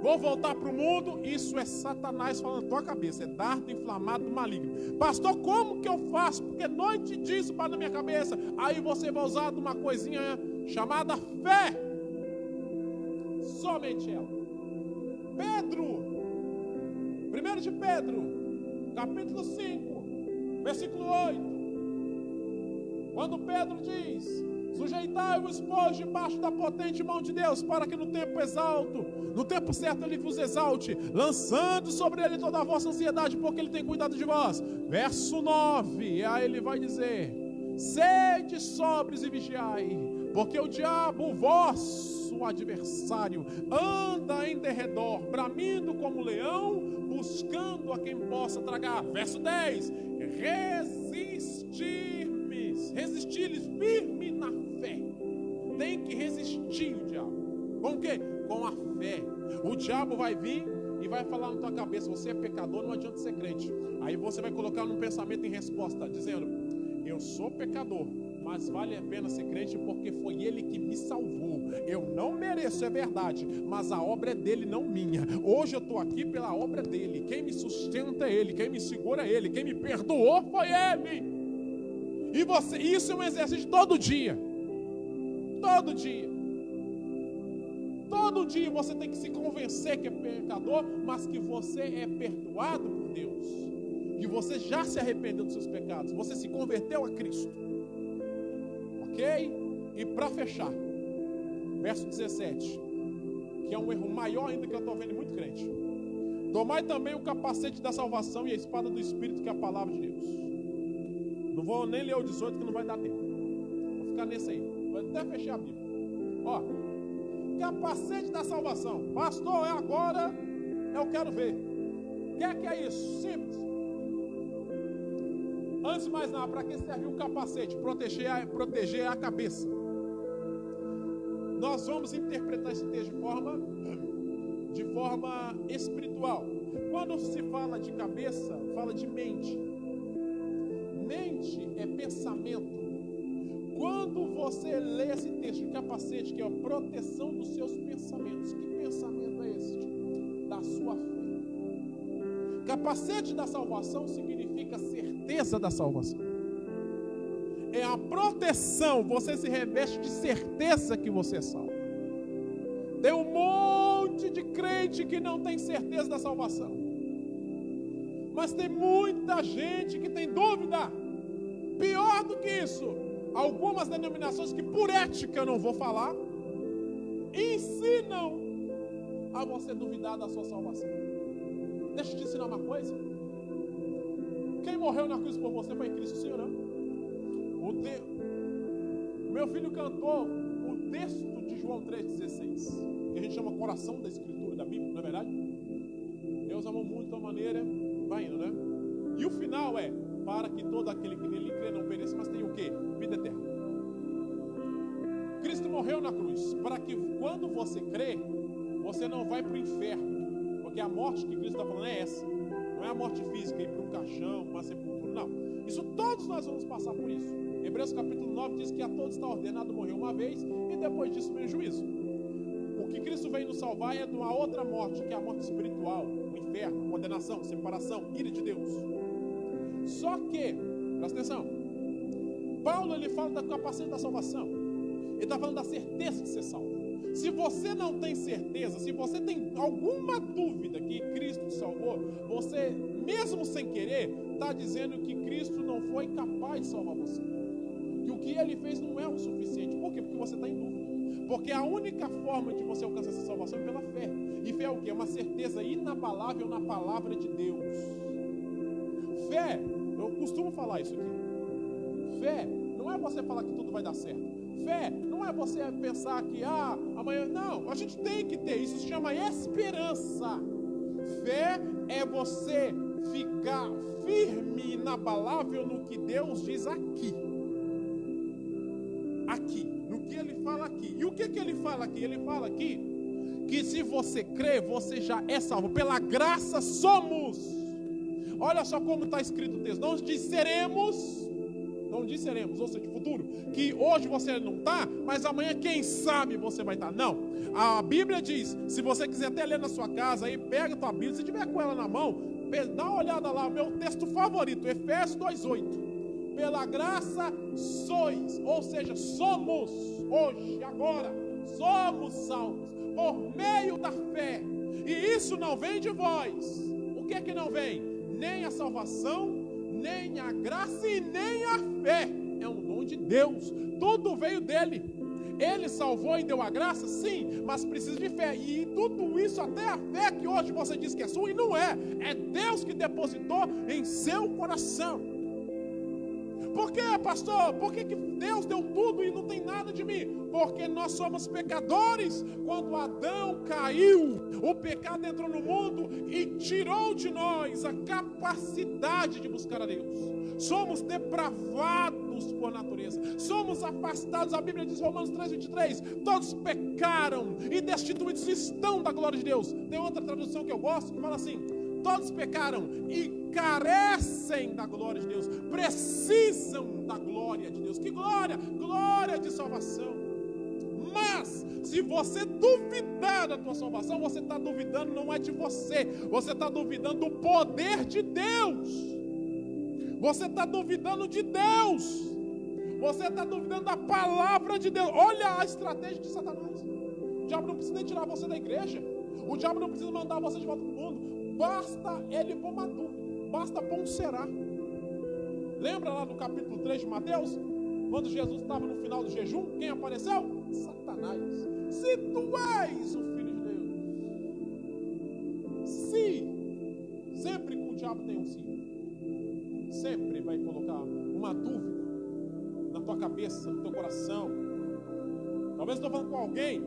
vou voltar para o mundo. Isso é Satanás falando na tua cabeça, é dardo inflamado do maligno. Pastor, como que eu faço? Porque noite e dia isso bate na minha cabeça. Aí você vai usar de uma coisinha chamada fé, somente ela. Pedro, 1 de Pedro, capítulo 5, versículo 8, quando Pedro diz: sujeitai-vos, pois, debaixo da potente mão de Deus, para que no tempo certo ele vos exalte, lançando sobre ele toda a vossa ansiedade, porque ele tem cuidado de vós. Verso 9, aí ele vai dizer: sede sóbrios e vigiai, porque o diabo, o vosso adversário, anda em derredor, bramindo como leão, buscando a quem possa tragar. Verso 10, resistir-lhes firme na fé. Tem que resistir o diabo. Com o quê? Com a fé. O diabo vai vir e vai falar na tua cabeça: você é pecador, não adianta ser crente. Aí você vai colocar num pensamento em resposta, dizendo: eu sou pecador, mas vale a pena ser crente porque foi ele que me salvou. Eu não mereço, é verdade, mas a obra é dele, não minha. Hoje eu estou aqui pela obra dele. Quem me sustenta é ele, quem me segura é ele, quem me perdoou foi ele. E você, isso é um exercício todo dia. Todo dia. Todo dia você tem que se convencer que é pecador, mas que você é perdoado por Deus. Que você já se arrependeu dos seus pecados. Você se converteu a Cristo. Ok? E para fechar, verso 17, que é um erro maior ainda que eu estou vendo em muito crente: tomai também o capacete da salvação e a espada do Espírito, que é a palavra de Deus. Não vou nem ler o 18 que não vai dar tempo. Vou ficar nesse aí. Vou até fechar a Bíblia. Ó, capacete da salvação. Pastor, agora eu quero ver. O que é isso? Simples. Antes de mais nada, para que serve o capacete? Proteger a cabeça. Nós vamos interpretar esse texto de forma espiritual. Quando se fala de cabeça, fala de mente. Mente é pensamento. Quando você lê esse texto de capacete, que é a proteção dos seus pensamentos, que pensamento é esse? Da sua fé. Capacete da salvação significa certeza da salvação. É a proteção, você se reveste de certeza que você é salvo. Tem um monte de crente que não tem certeza da salvação. Mas tem muita gente que tem dúvida. Pior do que isso, algumas denominações que por ética eu não vou falar, ensinam a você duvidar da sua salvação. Deixa eu te ensinar uma coisa. Quem morreu na cruz por você foi Cristo, sim ou não? Meu filho cantou o texto de João 3,16, que a gente chama coração da Escritura, da Bíblia, não é verdade? Deus amou muito a maneira, vai indo, né? E o final é: para que todo aquele que nele crê não pereça, mas tenha o quê? Vida eterna. Cristo morreu na cruz para que quando você crê, você não vai para o inferno, porque a morte que Cristo está falando é essa. Não é a morte física, ir para um caixão, uma sepultura, não. Isso todos nós vamos passar por isso. Hebreus capítulo 9 diz que a todos está ordenado morrer uma vez e depois disso vem o juízo. O que Cristo veio nos salvar é de uma outra morte, que é a morte espiritual, o inferno, condenação, separação, ira de Deus. Só que, presta atenção, Paulo ele fala da capacete da salvação. Ele está falando da certeza de ser salvo. Se você não tem certeza, se você tem alguma dúvida que Cristo te salvou, você, mesmo sem querer, está dizendo que Cristo não foi capaz de salvar você. Que o que ele fez não é o suficiente. Por quê? Porque você está em dúvida. Porque a única forma de você alcançar essa salvação é pela fé. E fé é o quê? É uma certeza inabalável na palavra de Deus. Fé, eu costumo falar isso aqui. Fé não é você falar que tudo vai dar certo. Fé não é você pensar que amanhã. Não, a gente tem que ter. Isso se chama esperança. Fé é você ficar firme e inabalável no que Deus diz aqui. Aqui, no que ele fala aqui. E o que ele fala aqui? Ele fala aqui que se você crê, você já é salvo. Pela graça somos. Olha só como está escrito o texto. Não diz seremos, onde seremos, ou seja, futuro, que hoje você não está, mas amanhã quem sabe você vai estar. Não, a Bíblia diz, se você quiser até ler na sua casa, aí pega a tua Bíblia, se tiver com ela na mão, dá uma olhada lá, o meu texto favorito, Efésios 2:8. Pela graça sois, ou seja, somos, hoje, agora, somos salvos, por meio da fé, e isso não vem de vós. O que é que não vem? Nem a salvação, nem a graça e nem a fé, é um dom de Deus, tudo veio dele. Ele salvou e deu a graça, sim, mas precisa de fé, e tudo isso, até a fé que hoje você diz que é sua, e não é, é Deus que depositou em seu coração. Por que, pastor? Por que Deus deu tudo e não tem nada de mim? Porque nós somos pecadores. Quando Adão caiu, o pecado entrou no mundo e tirou de nós a capacidade de buscar a Deus. Somos depravados por natureza, somos afastados. A Bíblia diz, Romanos 3:23, todos pecaram e destituídos estão da glória de Deus. Tem outra tradução que eu gosto que fala assim: todos pecaram e carecem da glória de Deus, precisam da glória de Deus. Que glória? Glória de salvação. Mas, se você duvidar da tua salvação, você está duvidando, não é de você, você está duvidando do poder de Deus, você está duvidando de Deus, você está duvidando da palavra de Deus. Olha a estratégia de Satanás. O diabo não precisa nem tirar você da igreja, o diabo não precisa mandar você de volta para o mundo, basta ele pôr uma dúvida, basta pôr um será. Lembra lá no capítulo 3 de Mateus, quando Jesus estava no final do jejum, quem apareceu? Satanás. Se tu és o Filho de Deus, se, sempre que o diabo tem um sim, sempre vai colocar uma dúvida na tua cabeça, no teu coração. Talvez eu estou falando com alguém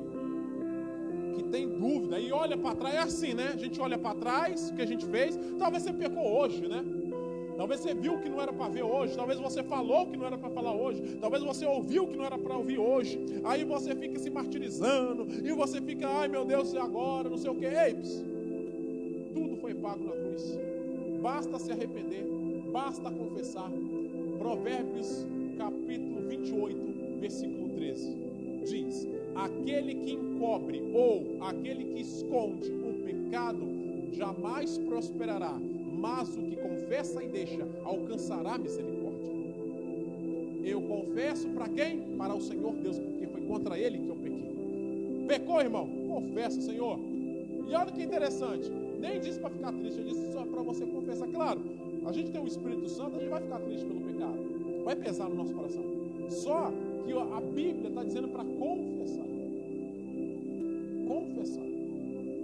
que tem dúvida e olha para trás, é assim, né? A gente olha para trás, o que a gente fez. Talvez você pecou hoje, né? Talvez você viu o que não era para ver hoje. Talvez você falou o que não era para falar hoje. Talvez você ouviu o que não era para ouvir hoje. Aí você fica se martirizando e você fica, ai meu Deus, e agora, não sei o que. Ei, tudo foi pago na cruz. Basta se arrepender, basta confessar. Provérbios capítulo 28, versículo 13 diz: aquele que encobre ou aquele que esconde o pecado jamais prosperará, mas o que confessa e deixa alcançará misericórdia. Eu confesso para quem? Para o Senhor Deus, porque foi contra ele que eu pequei. Pecou, irmão? Confessa, Senhor. E olha que interessante, nem disse para ficar triste, eu disse só para você confessar. Claro, a gente tem o Espírito Santo, a gente vai ficar triste pelo pecado, vai pesar no nosso coração. Só que a Bíblia está dizendo para confessar. Confessar.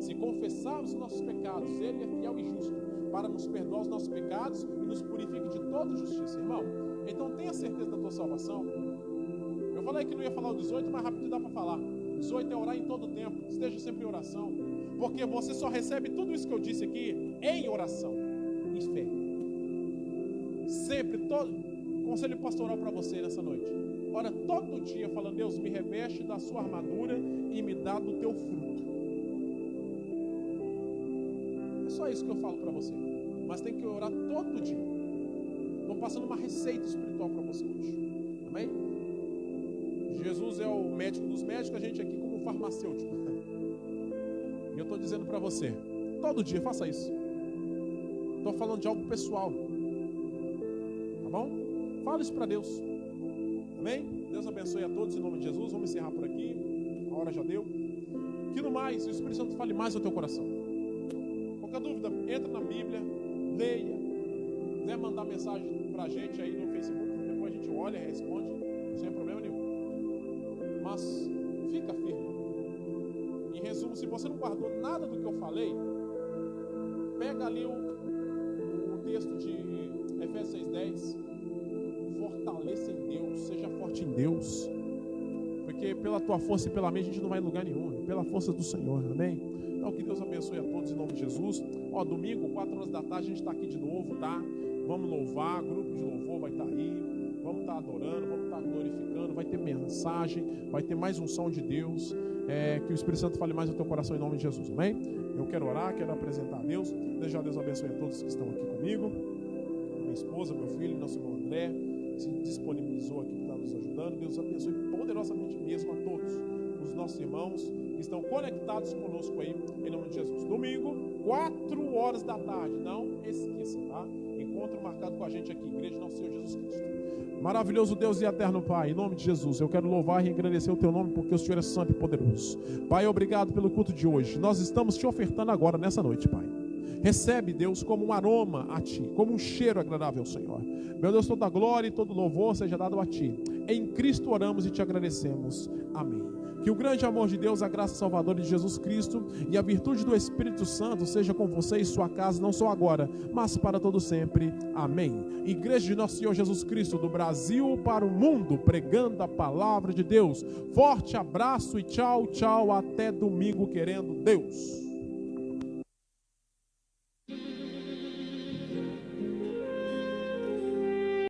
Se confessarmos os nossos pecados, Ele é fiel e justo para nos perdoar os nossos pecados e nos purifica de toda justiça, irmão. Então tenha certeza da tua salvação. Eu falei que não ia falar o 18, mas rápido dá para falar. 18 é orar em todo tempo, esteja sempre em oração, porque você só recebe tudo isso que eu disse aqui em oração, em fé. Sempre, conselho pastoral para você nessa noite. Ora todo dia falando: Deus, me reveste da sua armadura e me dá do teu fruto. É só isso que eu falo para você. Mas tem que orar todo dia. Estou passando uma receita espiritual para você hoje. Amém? Jesus é o médico dos médicos, a gente aqui como farmacêutico. E eu estou dizendo para você, todo dia faça isso. Estou falando de algo pessoal. Tá bom? Fala isso para Deus. Amém? Deus abençoe a todos em nome de Jesus. Vamos encerrar por aqui. A hora já deu. Que no mais, o Espírito Santo fale mais ao teu coração. Qualquer dúvida, entra na Bíblia, leia. Quiser mandar mensagem pra gente aí no Facebook, depois a gente olha e responde, sem problema nenhum. Mas fica firme. Em resumo, se você não guardou nada do que eu falei, pega ali o texto de Efésios 6:10. Fortaleça em Deus, seja forte em Deus, porque pela tua força e pela minha a gente não vai em lugar nenhum, pela força do Senhor, amém? Então que Deus abençoe a todos em nome de Jesus. Domingo, 4 horas da tarde a gente está aqui de novo, tá? Vamos louvar, grupo de louvor vai estar aí, vamos estar adorando, vamos estar glorificando, vai ter mensagem, vai ter mais unção de Deus, que o Espírito Santo fale mais no teu coração em nome de Jesus, amém? Eu quero orar, quero apresentar a Deus. Deus abençoe a todos que estão aqui comigo, minha esposa, meu filho, nosso irmão André, se disponibilizou aqui, que está nos ajudando. Deus abençoe poderosamente mesmo a todos os nossos irmãos que estão conectados conosco aí, em nome de Jesus. Domingo, 4 horas da tarde, não esqueça, tá? Encontro marcado com a gente aqui, Igreja Nosso Senhor Jesus Cristo. Maravilhoso Deus e eterno Pai, em nome de Jesus, eu quero louvar e agradecer o Teu nome, porque o Senhor é santo e poderoso. Pai, obrigado pelo culto de hoje. Nós estamos Te ofertando agora, nessa noite, Pai. Recebe, Deus, como um aroma a Ti, como um cheiro agradável ao Senhor. Meu Deus, toda glória e todo louvor seja dado a Ti. Em Cristo oramos e Te agradecemos. Amém. Que o grande amor de Deus, a graça salvadora de Jesus Cristo e a virtude do Espírito Santo seja com você e sua casa, não só agora, mas para todo sempre. Amém. Igreja de Nosso Senhor Jesus Cristo, do Brasil para o mundo, pregando a palavra de Deus. Forte abraço e tchau, tchau, até domingo, querendo Deus.